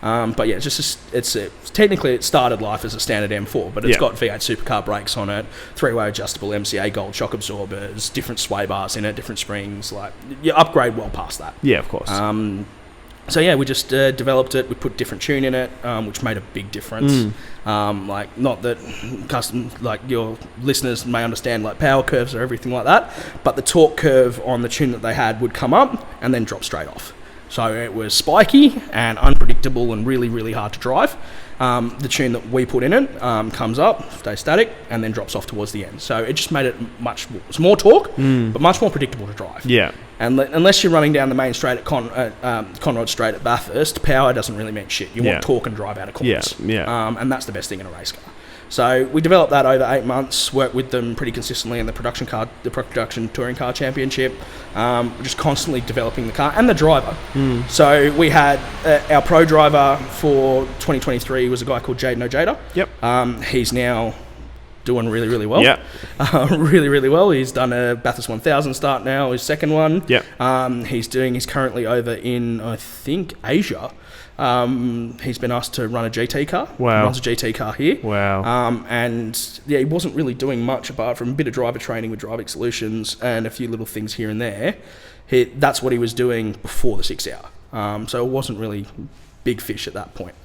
[SPEAKER 2] But yeah, technically it started life as a standard M4, but it's got V8 supercar brakes on it, 3-way adjustable MCA gold shock absorbers, different sway bars in it, different springs. Like, you upgrade well past that.
[SPEAKER 1] Yeah, of course.
[SPEAKER 2] So yeah, we just developed it. We put different tune in it, which made a big difference. Like, not that like your listeners may understand like power curves or everything like that, but the torque curve on the tune that they had would come up and then drop straight off. So it was spiky and unpredictable and really, really hard to drive. The tune that we put in it comes up, stays static, and then drops off towards the end. So it just made it it's more torque, but much more predictable to drive.
[SPEAKER 1] Yeah.
[SPEAKER 2] And unless you're running down the main straight at Conrod Straight at Bathurst, power doesn't really mean shit. You want torque and drive out of corners.
[SPEAKER 1] Yeah.
[SPEAKER 2] And that's the best thing in a race car. So we developed that over 8 months, worked with them pretty consistently in the production touring car championship, just constantly developing the car and the driver. So we had our pro driver for 2023 was a guy called Jaden Ojeda.
[SPEAKER 1] Yep.
[SPEAKER 2] He's now doing really, really well.
[SPEAKER 1] Yeah.
[SPEAKER 2] Really, really well. He's done a Bathurst 1000 start now, his second one.
[SPEAKER 1] Yeah.
[SPEAKER 2] He's currently over in, I think, Asia. He's been asked to run a GT car.
[SPEAKER 1] Wow.
[SPEAKER 2] He runs a GT car here.
[SPEAKER 1] Wow.
[SPEAKER 2] And yeah, he wasn't really doing much apart from a bit of driver training with Driving Solutions and a few little things here and there. That's what he was doing before the 6 hour. So it wasn't really big fish at that point.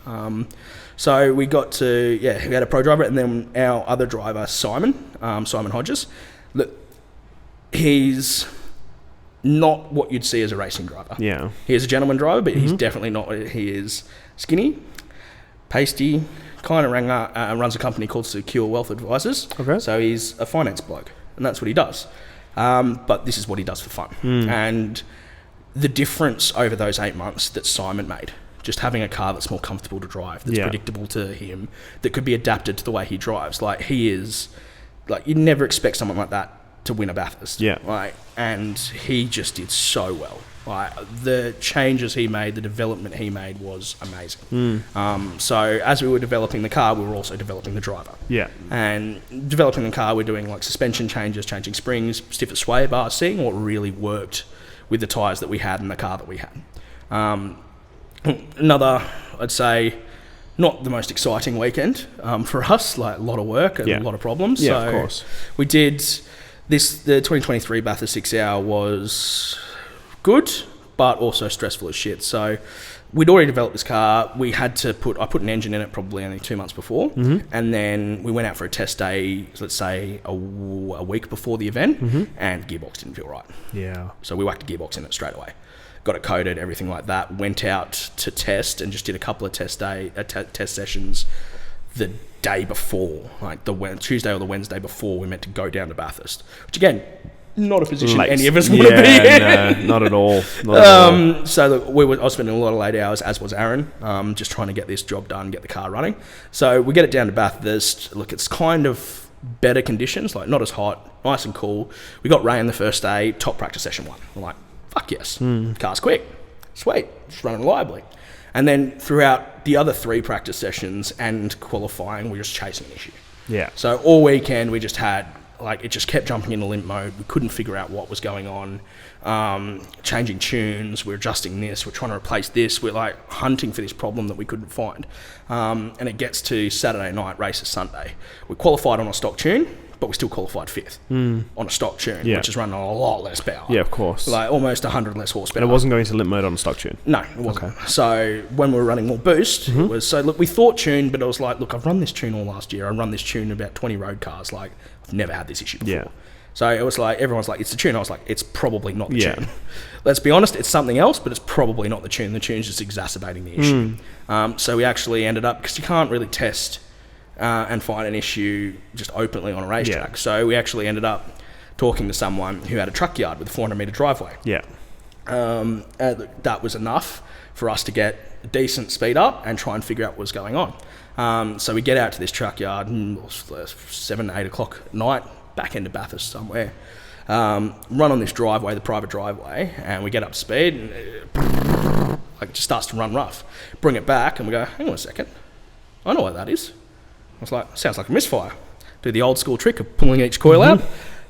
[SPEAKER 2] So we got to, we had a pro driver, and then our other driver, Simon Hodges. Look, he's not what you'd see as a racing driver.
[SPEAKER 1] Yeah.
[SPEAKER 2] He is a gentleman driver, but he's definitely not what he is. Skinny, pasty, kind of runs a company called Secure Wealth Advisors.
[SPEAKER 1] Okay.
[SPEAKER 2] So he's a finance bloke, and that's what he does. But this is what he does for fun. And the difference over those 8 months that Simon made, just having a car that's more comfortable to drive, that's predictable to him, that could be adapted to the way he drives. Like, he is, like, you'd never expect someone like that to win a Bathurst.
[SPEAKER 1] Yeah.
[SPEAKER 2] Like, and he just did so well. Like, the changes he made, the development he made was amazing. So as we were developing the car, we were also developing the driver.
[SPEAKER 1] Yeah.
[SPEAKER 2] And developing the car, we're doing like suspension changes, changing springs, stiffer sway bars, seeing what really worked with the tyres that we had in the car that we had. Another, I'd say, not the most exciting weekend for us, like a lot of work and a lot of problems.
[SPEAKER 1] Yeah,
[SPEAKER 2] so
[SPEAKER 1] of course.
[SPEAKER 2] We did this, the 2023 Bathurst 6 hour was good, but also stressful as shit. So we'd already developed this car. I put an engine in it probably only 2 months before. And then we went out for a test day, let's say a week before the event, and the gearbox didn't feel right.
[SPEAKER 1] Yeah.
[SPEAKER 2] So we whacked a gearbox in it straight away. Got it coated, everything like that. Went out to test and just did a couple of test sessions the day before, like the Tuesday or the Wednesday before we meant to go down to Bathurst. Which again, not a position any of us want to be in.
[SPEAKER 1] No, not at all. Not at all.
[SPEAKER 2] So look, I was spending a lot of late hours, as was Aaron, just trying to get this job done, get the car running. So we get it down to Bathurst. Look, it's kind of better conditions, like not as hot, nice and cool. We got rain the first day, top practice session 1. We're like, fuck yes, car's quick, sweet, it's running reliably. And then throughout the other 3 practice sessions and qualifying, we're just chasing an issue.
[SPEAKER 1] Yeah.
[SPEAKER 2] So all weekend we just had, like, it just kept jumping into limp mode. We couldn't figure out what was going on. Changing tunes, we're adjusting this, we're trying to replace this. We're like hunting for this problem that we couldn't find. And it gets to Saturday night, race is Sunday. We qualified on a stock tune, but we still qualified 5th on a stock tune, which is running a lot less power.
[SPEAKER 1] Yeah, of course.
[SPEAKER 2] Like almost 100 less horsepower.
[SPEAKER 1] And it wasn't going to limp mode on a stock tune?
[SPEAKER 2] No, it wasn't. Okay. So when we were running more boost, it was, so look, we thought tune, but it was like, look, I've run this tune all last year. I run this tune in about 20 road cars. Like, I've never had this issue before. Yeah. So it was like, everyone's like, it's the tune. I was like, it's probably not the tune. Let's be honest, it's something else, but it's probably not the tune. The tune's just exacerbating the issue. So we actually ended up, because you can't really test and find an issue just openly on a racetrack. Yeah. So we actually ended up talking to someone who had a truck yard with a 400-metre driveway. Yeah. That was enough for us to get a decent speed up and try and figure out what was going on. So we get out to this truck yard, 7, 8 o'clock at night, back into Bathurst somewhere. Run on this driveway, the private driveway, and we get up to speed, and it just starts to run rough. Bring it back, and we go, hang on a second, I know what that is. I was like, sounds like a misfire. Do the old school trick of pulling each coil out,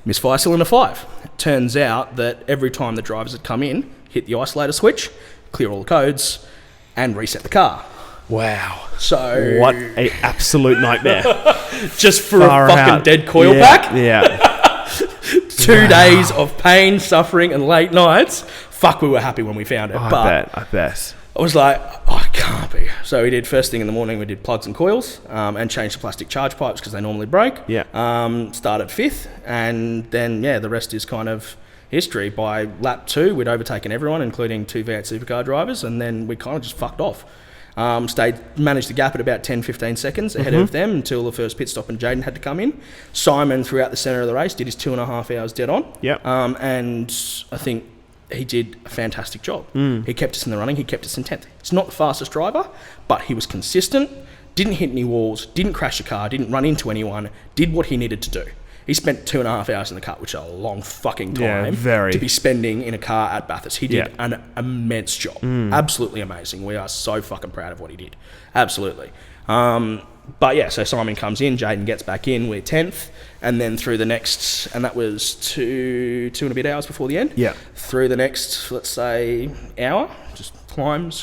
[SPEAKER 2] misfire cylinder 5. It turns out that every time the drivers had come in, hit the isolator switch, clear all the codes, and reset the car.
[SPEAKER 1] Wow.
[SPEAKER 2] So
[SPEAKER 1] what a absolute nightmare.
[SPEAKER 2] Just for a fucking dead coil pack?
[SPEAKER 1] Yeah.
[SPEAKER 2] 2 days of pain, suffering, and late nights. Fuck, we were happy when we found it.
[SPEAKER 1] I bet.
[SPEAKER 2] I was like, oh, it can't be. So we did, first thing in the morning, we did plugs and coils and changed the plastic charge pipes because they normally break. Yeah. Started 5th, and then, the rest is kind of history. By lap 2, we'd overtaken everyone, including 2 V8 supercar drivers, and then we kind of just fucked off. Managed the gap at about 10-15 seconds ahead of them until the first pit stop, and Jaden had to come in. Simon, throughout the centre of the race, did his 2.5 hours dead on. Yep. And I think he did a fantastic job. He kept us in the running. He kept us in 10th. He's not the fastest driver, but he was consistent, didn't hit any walls, didn't crash a car, didn't run into anyone, did what he needed to do. He spent 2.5 hours in the car, which is a long fucking time to be spending in a car at Bathurst. He did an immense job. Absolutely amazing. We are so fucking proud of what he did. Absolutely. So Simon comes in, Jaden gets back in, we're 10th, and then through the next, and that was two and a bit hours before the end. Yeah. Through the next, let's say, hour, just climbs.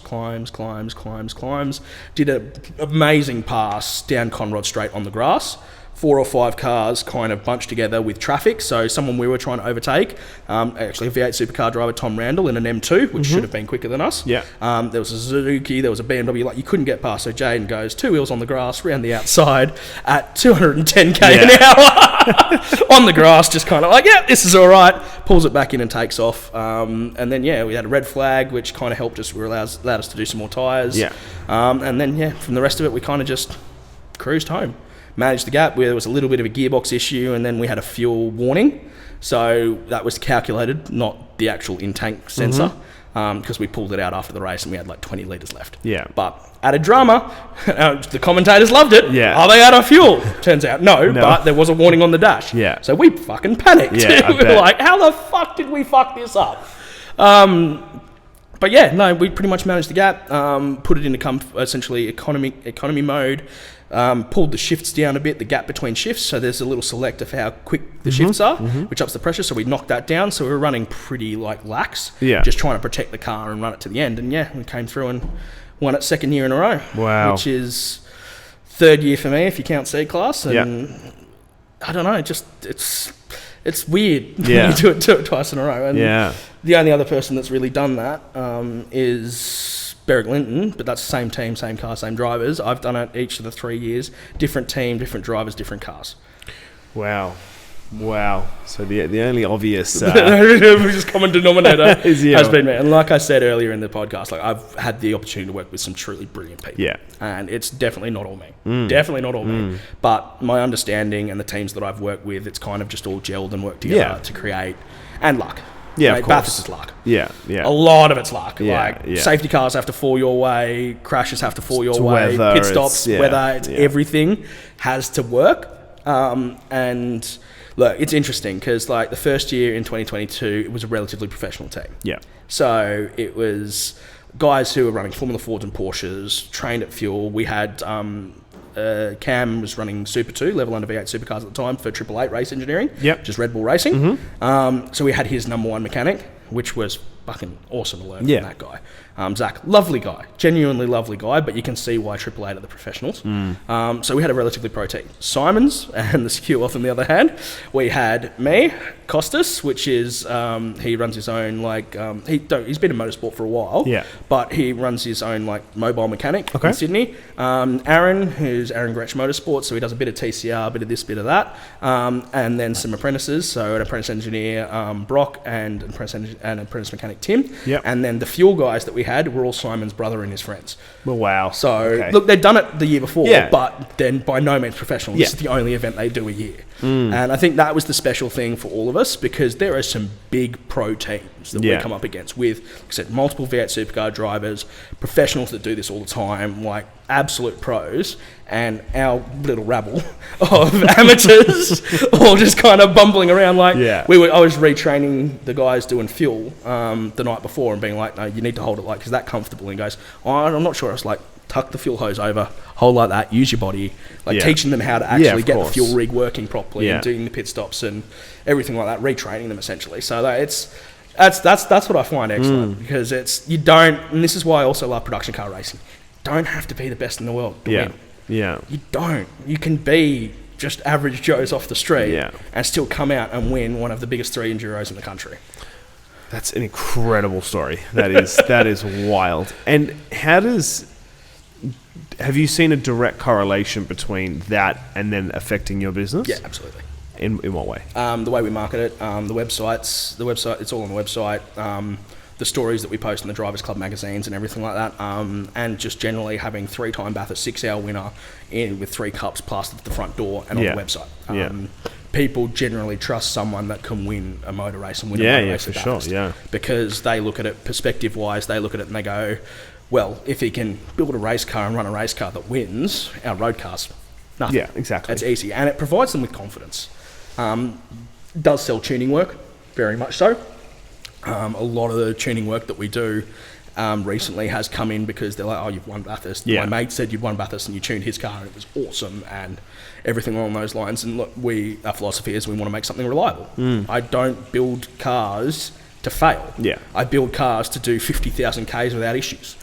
[SPEAKER 2] Did an amazing pass down Conrod Straight on the grass. 4 or 5 cars kind of bunched together with traffic. So someone we were trying to overtake, actually a V8 supercar driver, Tom Randall, in an M2, which should have been quicker than us. Yeah. There was a Suzuki, there was a BMW, like you couldn't get past. So Jaden goes 2 wheels on the grass, round the outside at 210k an hour on the grass, just kind of like, this is all right. Pulls it back in and takes off. And then, we had a red flag, which kind of helped us, allowed us to do some more tyres. Yeah. And then, from the rest of it, we kind of just cruised home. Managed the gap where there was a little bit of a gearbox issue, and then we had a fuel warning. So that was calculated, not the actual in-tank sensor, because we pulled it out after the race and we had like 20 litres left. Yeah. But added drama, the commentators loved it. Yeah. Are they out of fuel? Turns out no, but there was a warning on the dash. Yeah. So we fucking panicked. Yeah, we were like, how the fuck did we fuck this up? But we pretty much managed the gap, put it into essentially economy mode. Pulled the shifts down a bit, the gap between shifts, so there's a little select of how quick the shifts are, which ups the pressure, so we knocked that down, so we were running pretty lax, just trying to protect the car and run it to the end, and we came through and won it 2nd year in a row. Wow. Which is 3rd year for me if you count C-Class, and I don't know, it's weird when you do it twice in a row, and the only other person that's really done that is Berwick Linton, but that's the same team, same car, same drivers. I've done it each of the 3 years. Different team, different drivers, different cars. Wow. So the only obvious just common denominator has been me. And like I said earlier in the podcast, I've had the opportunity to work with some truly brilliant people. Yeah. And it's definitely not all me. Definitely not all me. But my understanding and the teams that I've worked with, it's kind of just all gelled and worked together to create, and luck. Yeah, of course. Bathurst is luck. Yeah. A lot of it's luck. Safety cars have to fall your way, crashes have to fall your way, weather, pit stops, weather, everything has to work. And look, it's interesting because the first year in 2022, it was a relatively professional team. Yeah. So it was guys who were running Formula Fords and Porsches, trained at fuel. We had Cam was running Super 2, level under V8 supercars at the time for 888 Race Engineering, just Red Bull Racing. So we had his number 1 mechanic, which was fucking awesome to learn
[SPEAKER 1] Yeah.
[SPEAKER 2] from that guy. Zach, lovely guy, genuinely lovely guy, but you can see why Triple Eight are the professionals. So we had a relatively pro team. Simon's and the secure off on the other hand, we had me, Costas, which is he runs his own he's been in motorsport for a while, but he runs his own mobile mechanic in Sydney. Aaron, who's Aaron Gretsch Motorsport, so he does a bit of TCR, a bit of this, bit of that, and then some apprentices, so an apprentice engineer Brock and an apprentice mechanic Tim, and then the fuel guys that we had were all Simon's brother and his friends.
[SPEAKER 1] Well, wow.
[SPEAKER 2] So look, they'd done it the year before, but then by no means professional. This is the only event they do a year. And I think that was the special thing for all of us, because there are some big pro teams that we come up against with, like I said, multiple V8 supercar drivers, professionals that do this all the time, like absolute pros, and our little rabble of amateurs all just kind of bumbling around. I was retraining the guys doing fuel the night before and being like, no, you need to hold it is that comfortable? And he goes, oh, I'm not sure. I was like, tuck the fuel hose over, hold like that, use your body, teaching them how to actually get the fuel rig working properly and doing the pit stops and everything like that, retraining them essentially. So that's what I find excellent, because and this is why I also love production car racing. Don't have to be the best in the world to win. Yeah. You don't. You can be just average Joes off the street and still come out and win one of the biggest 3 enduros in the country.
[SPEAKER 1] That's an incredible story. That is wild. And have you seen a direct correlation between that and then affecting your business?
[SPEAKER 2] Yeah, absolutely.
[SPEAKER 1] In what way?
[SPEAKER 2] The way we market it, the website, it's all on the website. The stories that we post in the Drivers Club magazines and everything like that, and just generally having 3-time Bathurst 6-hour winner with 3 cups plastered at the front door and on the website. People generally trust someone that can win a motor race and win a motor race for sure. Because they look at it perspective-wise, they look at it and they go, well, if he can build a race car and run a race car that wins, our road cars, nothing. Yeah, exactly. It's easy, and it provides them with confidence. Does sell tuning work, very much so. A lot of the tuning work that we do recently has come in because they're like, oh, you've won Bathurst. My mate said you'd won Bathurst and you tuned his car and it was awesome, and everything along those lines. And look, our philosophy is we want to make something reliable. I don't build cars to fail. I build cars to do 50,000 Ks without issues.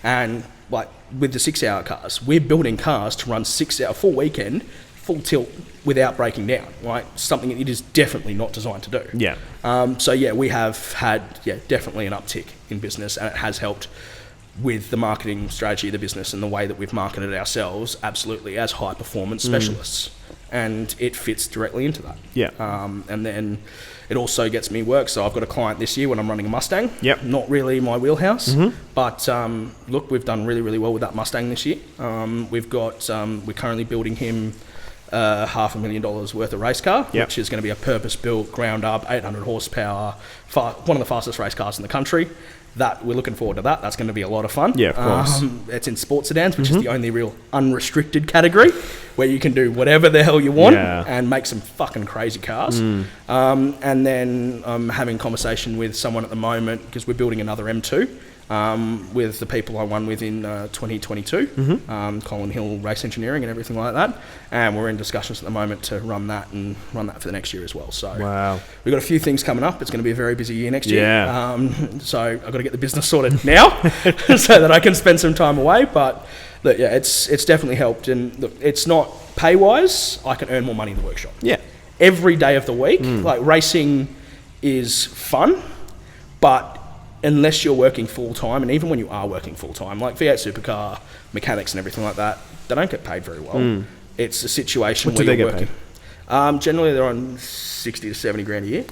[SPEAKER 2] And with the 6-hour cars, we're building cars to run 6 hour full weekend, full tilt without breaking down, something it is definitely not designed to do. We have had definitely an uptick in business, and it has helped with the marketing strategy of the business and the way that we've marketed ourselves absolutely as high performance specialists, and it fits directly into that. And then it also gets me work. So I've got a client this year when I'm running a Mustang. Not really my wheelhouse, but look, we've done really, really well with that Mustang this year. We're currently building him $500,000 worth of race car, which is going to be a purpose-built, ground-up, 800 horsepower, one of the fastest race cars in the country. That we're looking forward to that. That's going to be a lot of fun. Of course. It's in sports sedans, which is the only real unrestricted category where you can do whatever the hell you want and make some fucking crazy cars. And then I'm having conversation with someone at the moment because we're building another M2 with the people I won with in 2022, Colin Hill Race Engineering and everything like that. And we're in discussions at the moment to run that for the next year as well. So we've got a few things coming up. It's going to be a very busy year next year. So I've got to get the business sorted now so that I can spend some time away. But look, it's definitely helped. And look, it's not pay-wise. I can earn more money in the workshop. Every day of the week, racing is fun, but unless you're working full-time, and even when you are working full-time, like V8 supercar mechanics and everything like that, they don't get paid very well. It's a situation where you're working. Generally, they're on 60 to 70 grand a year.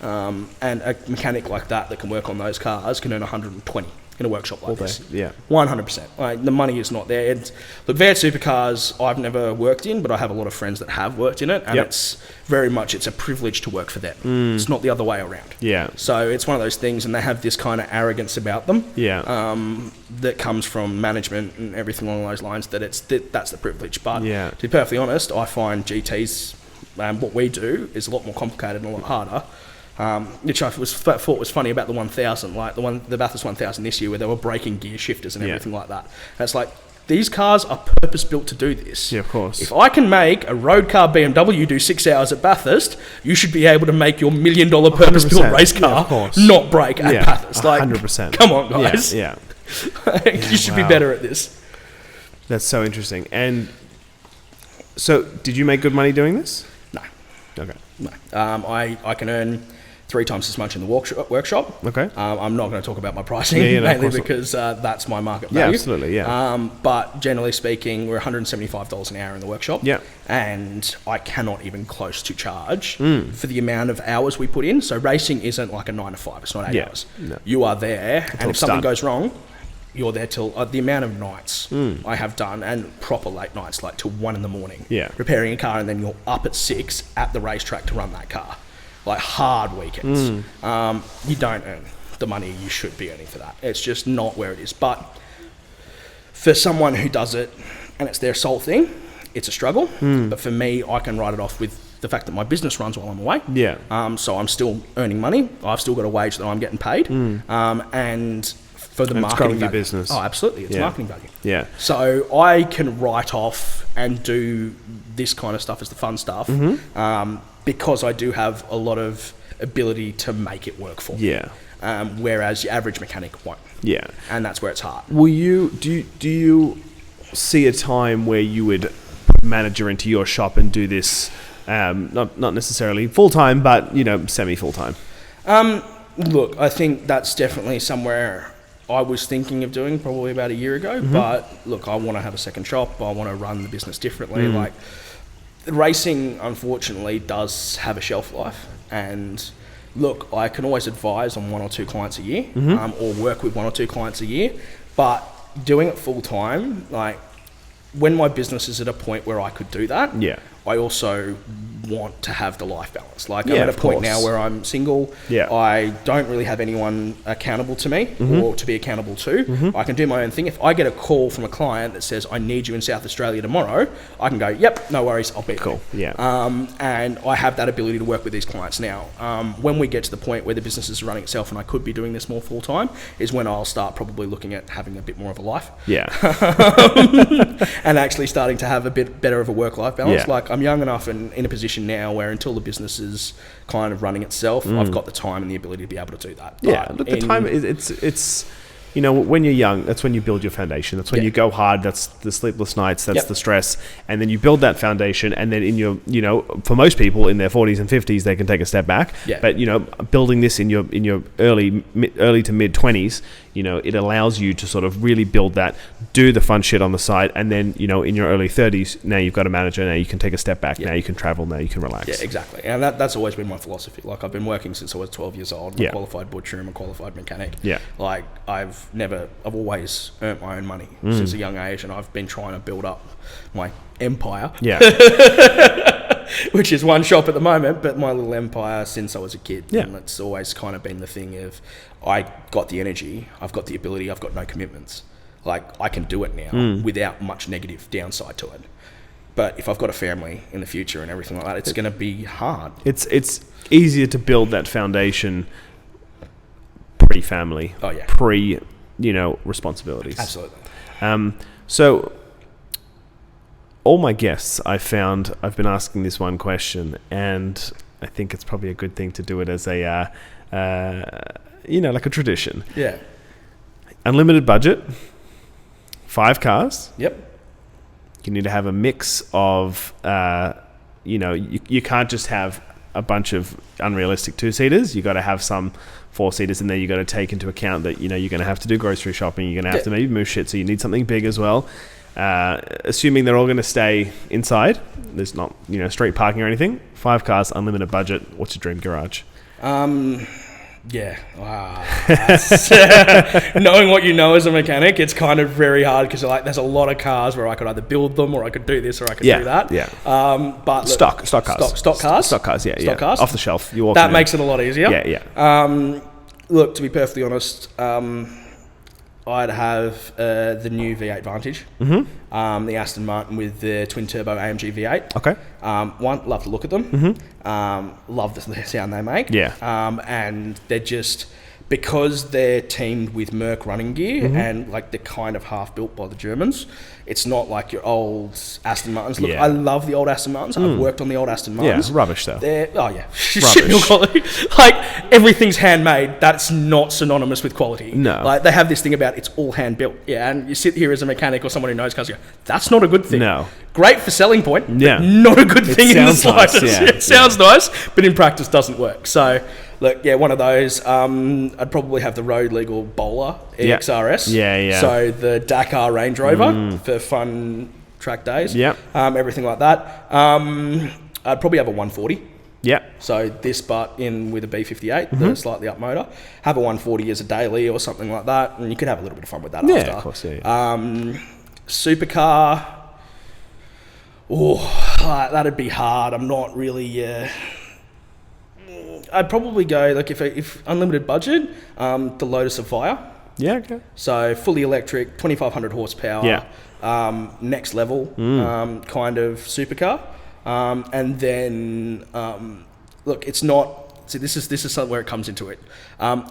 [SPEAKER 2] And a mechanic like that can work on those cars can earn 120 in a workshop like this. 100%. The money is not there. Look, V8 supercars I've never worked in, but I have a lot of friends that have worked in it, and it's very much, it's a privilege to work for them. It's not the other way around. So it's one of those things, and they have this kind of arrogance about them that comes from management and everything along those lines, that's the privilege. But to be perfectly honest, I find GTs, what we do is a lot more complicated and a lot harder. Which I thought was funny about the 1000, the Bathurst 1000 this year, where they were breaking gear shifters and everything like that. And it's like, these cars are purpose-built to do this.
[SPEAKER 1] Yeah, of course.
[SPEAKER 2] If I can make a road car BMW do 6 hours at Bathurst, you should be able to make your $1 million purpose-built race car not break at Bathurst.
[SPEAKER 1] 100%.
[SPEAKER 2] Come on, guys.
[SPEAKER 1] Yeah.
[SPEAKER 2] You should be better at this.
[SPEAKER 1] That's so interesting. And so, did you make good money doing this?
[SPEAKER 2] No.
[SPEAKER 1] Okay.
[SPEAKER 2] No. I can earn 3 times as much in the workshop.
[SPEAKER 1] Okay.
[SPEAKER 2] I'm not going to talk about my pricing, mainly because that's my market value.
[SPEAKER 1] Yeah, absolutely, yeah.
[SPEAKER 2] But generally speaking, we're $175 an hour in the workshop.
[SPEAKER 1] Yeah.
[SPEAKER 2] And I cannot even close to charge for the amount of hours we put in. So racing isn't like a 9 to 5. It's not 8 hours. No. You are there, and if something goes wrong, you're there till the amount of nights I have done, and proper late nights, like till 1 a.m.
[SPEAKER 1] Yeah.
[SPEAKER 2] repairing a car, and then you're up at 6 at the racetrack to run that car. Like hard weekends. You don't earn the money you should be earning for that. It's just not where it is. But for someone who does it and it's their sole thing, it's a struggle. But for me, I can write it off with the fact that my business runs while I'm away.
[SPEAKER 1] Yeah.
[SPEAKER 2] So I'm still earning money. I've still got a wage that I'm getting paid. And for the marketing
[SPEAKER 1] growing your
[SPEAKER 2] value.
[SPEAKER 1] business.
[SPEAKER 2] Oh, absolutely. It's marketing value.
[SPEAKER 1] Yeah.
[SPEAKER 2] So I can write off and do this kind of stuff as the fun stuff. Because I do have a lot of ability to make it work for me.
[SPEAKER 1] Yeah.
[SPEAKER 2] Whereas your average mechanic won't.
[SPEAKER 1] Yeah.
[SPEAKER 2] And that's where it's hard.
[SPEAKER 1] Do you see a time where you would put a manager into your shop and do this, not necessarily full time, but semi full time?
[SPEAKER 2] Look, I think that's definitely somewhere I was thinking of doing probably about a year ago. But look, I want to have a second shop. I want to run the business differently. Like, racing, unfortunately, does have a shelf life. And look, I can always advise on 1 or 2 clients a year, or work with 1 or 2 clients a year. But doing it full time, like when my business is at a point where I could do that, I also want to have the life balance. Like, I'm at a point now where I'm single. I don't really have anyone accountable to me or to be accountable to. I can do my own thing. If I get a call from a client that says, I need you in South Australia tomorrow, I can go, yep, no worries, I'll be
[SPEAKER 1] cool.
[SPEAKER 2] there. And I have that ability to work with these clients now. When we get to the point where the business is running itself and I could be doing this more full time, is when I'll start probably looking at having a bit more of a life. And actually starting to have a bit better of a work-life balance. Like, I'm young enough and in a position now where until the business is kind of running itself, I've got the time and the ability to be able to do that.
[SPEAKER 1] Look, the time it's when you're young, that's when you build your foundation. That's when you go hard. That's the sleepless nights. That's the stress, and then you build that foundation. And then in your, for most people in their 40s and 50s, they can take a step back. But building this in your early to mid 20s, it allows you to sort of really build that, do the fun shit on the side, and then in your early 30s, now you've got a manager. Now you can take a step back. Now you can travel. Now you can relax.
[SPEAKER 2] Yeah, exactly. And that's always been my philosophy. Like, I've been working since I was 12 years old. I'm a qualified butcher. I'm a qualified mechanic. Like, I've always earned my own money since a young age, and I've been trying to build up my empire. Which is one shop at the moment, but my little empire since I was a kid. And it's always kind of been the thing of, I got the energy, I've got the ability, I've got no commitments. Like, I can do it now without much negative downside to it. But if I've got a family in the future and everything like that, it's going to be hard.
[SPEAKER 1] It's easier to build that foundation pre-family. Pre, responsibilities.
[SPEAKER 2] Absolutely.
[SPEAKER 1] So all my guests I've been asking this one question, and I think it's probably a good thing to do it as a, like a tradition. Unlimited budget, 5 cars. You need to have a mix of, you can't just have a bunch of unrealistic 2-seaters. You got to have some 4-seaters in there. You got to take into account that you're going to have to do grocery shopping. You're going to have to maybe move shit, so you need something big as well. Assuming they're all going to stay inside, there's not street parking or anything. 5 cars, unlimited budget. What's your dream garage?
[SPEAKER 2] That's knowing what you know as a mechanic, it's kind of very hard because there's a lot of cars where I could either build them or I could do this or I could do that. But
[SPEAKER 1] stock cars. Stock cars.
[SPEAKER 2] Stock cars.
[SPEAKER 1] Off the shelf.
[SPEAKER 2] That makes it a lot easier. Look, to be perfectly honest, I'd have the new V8 Vantage, the Aston Martin with the twin turbo AMG V8.
[SPEAKER 1] Okay.
[SPEAKER 2] Love to look at them. Love the sound they make. And they're just because they're teamed with Merc running gear and like they're kind of half built by the Germans. It's not like your old Aston Martins. Look, I love the old Aston Martins. I've worked on the old Aston Martins.
[SPEAKER 1] Yeah, rubbish though.
[SPEAKER 2] Shit meal quality. Like everything's handmade. That's not synonymous with quality.
[SPEAKER 1] No.
[SPEAKER 2] Like they have this thing about it's all hand built. Yeah, and you sit here as a mechanic or someone who knows cars, you go, that's not a good thing.
[SPEAKER 1] No.
[SPEAKER 2] Great for selling point.
[SPEAKER 1] Yeah.
[SPEAKER 2] But not a good thing in the slightest.
[SPEAKER 1] Nice,
[SPEAKER 2] It sounds nice, but in practice doesn't work. So. Look, one of those. I'd probably have the road legal Bowler EXRS.
[SPEAKER 1] Yeah.
[SPEAKER 2] So the Dakar Range Rover for fun track days.
[SPEAKER 1] Yeah.
[SPEAKER 2] Everything like that. I'd probably have a 140.
[SPEAKER 1] Yeah.
[SPEAKER 2] So this, but in with a B58, the slightly up motor. Have a 140 as a daily or something like that, and you could have a little bit of fun with that after.
[SPEAKER 1] Yeah, of course. Yeah.
[SPEAKER 2] Supercar. That'd be hard. I'm not really. I'd probably go, like, if unlimited budget, the Lotus Evija.
[SPEAKER 1] Yeah, okay.
[SPEAKER 2] So fully electric, 2,500 horsepower.
[SPEAKER 1] Yeah.
[SPEAKER 2] Next level kind of supercar. And then, look, it's not... See, this is something where it comes into it.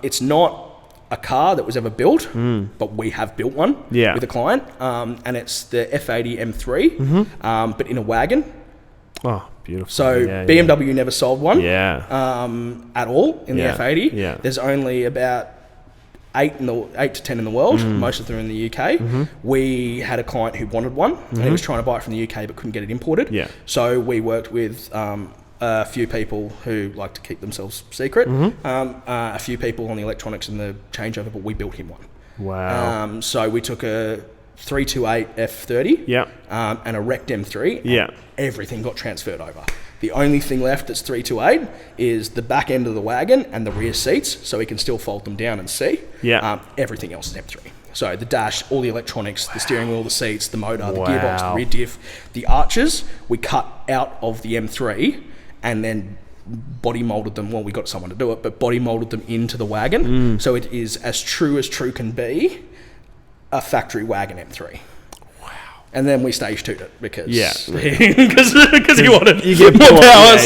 [SPEAKER 2] It's not a car that was ever built, but we have built one with a client. And it's the F80 M3, but in a wagon.
[SPEAKER 1] Oh, beautiful.
[SPEAKER 2] So BMW never sold one at all in the F80.
[SPEAKER 1] Yeah.
[SPEAKER 2] There's only about 8 to 10 in the world. Most of them are in the UK. We had a client who wanted one, and he was trying to buy it from the UK but couldn't get it imported.
[SPEAKER 1] Yeah.
[SPEAKER 2] So we worked with a few people who like to keep themselves secret, a few people on the electronics and the changeover, but we built him one.
[SPEAKER 1] Wow.
[SPEAKER 2] So we took a 328 F30 and a wrecked M3. Everything got transferred over. The only thing left that's 328 is the back end of the wagon and the rear seats, so we can still fold them down and see. Everything else is M3. So the dash, all the electronics, the steering wheel, the seats, the motor, the gearbox, the rear diff, the arches, we cut out of the M3 and then body molded them. Well, we got someone to do it, but body molded them into the wagon. So it is as true can be, a factory wagon M3. And then we stage two'd it because he wanted more power,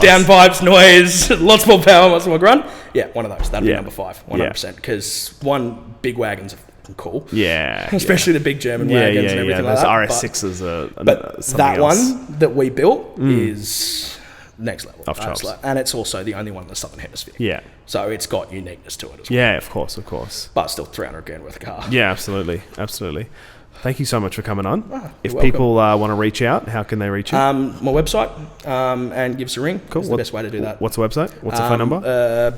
[SPEAKER 2] downpipes, noise, lots more power, lots more grunt. Yeah, one of those. That'd be number 5, 100%. Because one, big wagons are cool. Yeah. Especially the big German wagons and everything like that.
[SPEAKER 1] Those RS6s are
[SPEAKER 2] but that else. One that we built is next level. And it's also the only one in the Southern Hemisphere. Yeah. So it's got uniqueness to it as well.
[SPEAKER 1] Yeah, of course.
[SPEAKER 2] But still 300 grand worth of car.
[SPEAKER 1] Yeah, absolutely. Thank you so much for coming on. If people want to reach out, how can they reach you?
[SPEAKER 2] My website, and give us a ring. Cool. That's the best way to do that.
[SPEAKER 1] What's the website? What's the phone number?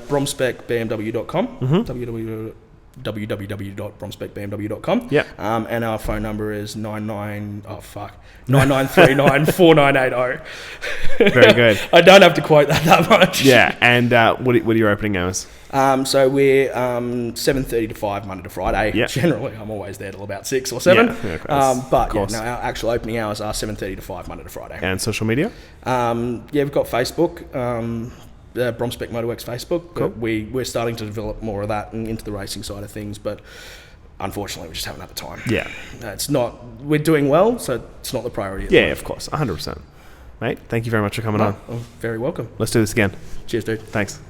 [SPEAKER 2] Bromspecbmw.com. www.bromspecbmw.com. And our phone number is 99394980.
[SPEAKER 1] Very good.
[SPEAKER 2] I don't have to quote that much.
[SPEAKER 1] Yeah, and what are your opening hours?
[SPEAKER 2] So we're 7:30 to 5 Monday to Friday. Generally, I'm always there till about 6 or 7. But our actual opening hours are 7:30 to 5 Monday to Friday.
[SPEAKER 1] And social media?
[SPEAKER 2] We've got Facebook. Bromspec Motor Works Facebook. Cool. We're starting to develop more of that and into the racing side of things, but unfortunately we just haven't had the time. We're doing well, so it's not the priority.
[SPEAKER 1] Of course, 100%. Mate, thank you very much for coming on.
[SPEAKER 2] Very welcome.
[SPEAKER 1] Let's do this again.
[SPEAKER 2] Cheers, dude.
[SPEAKER 1] Thanks.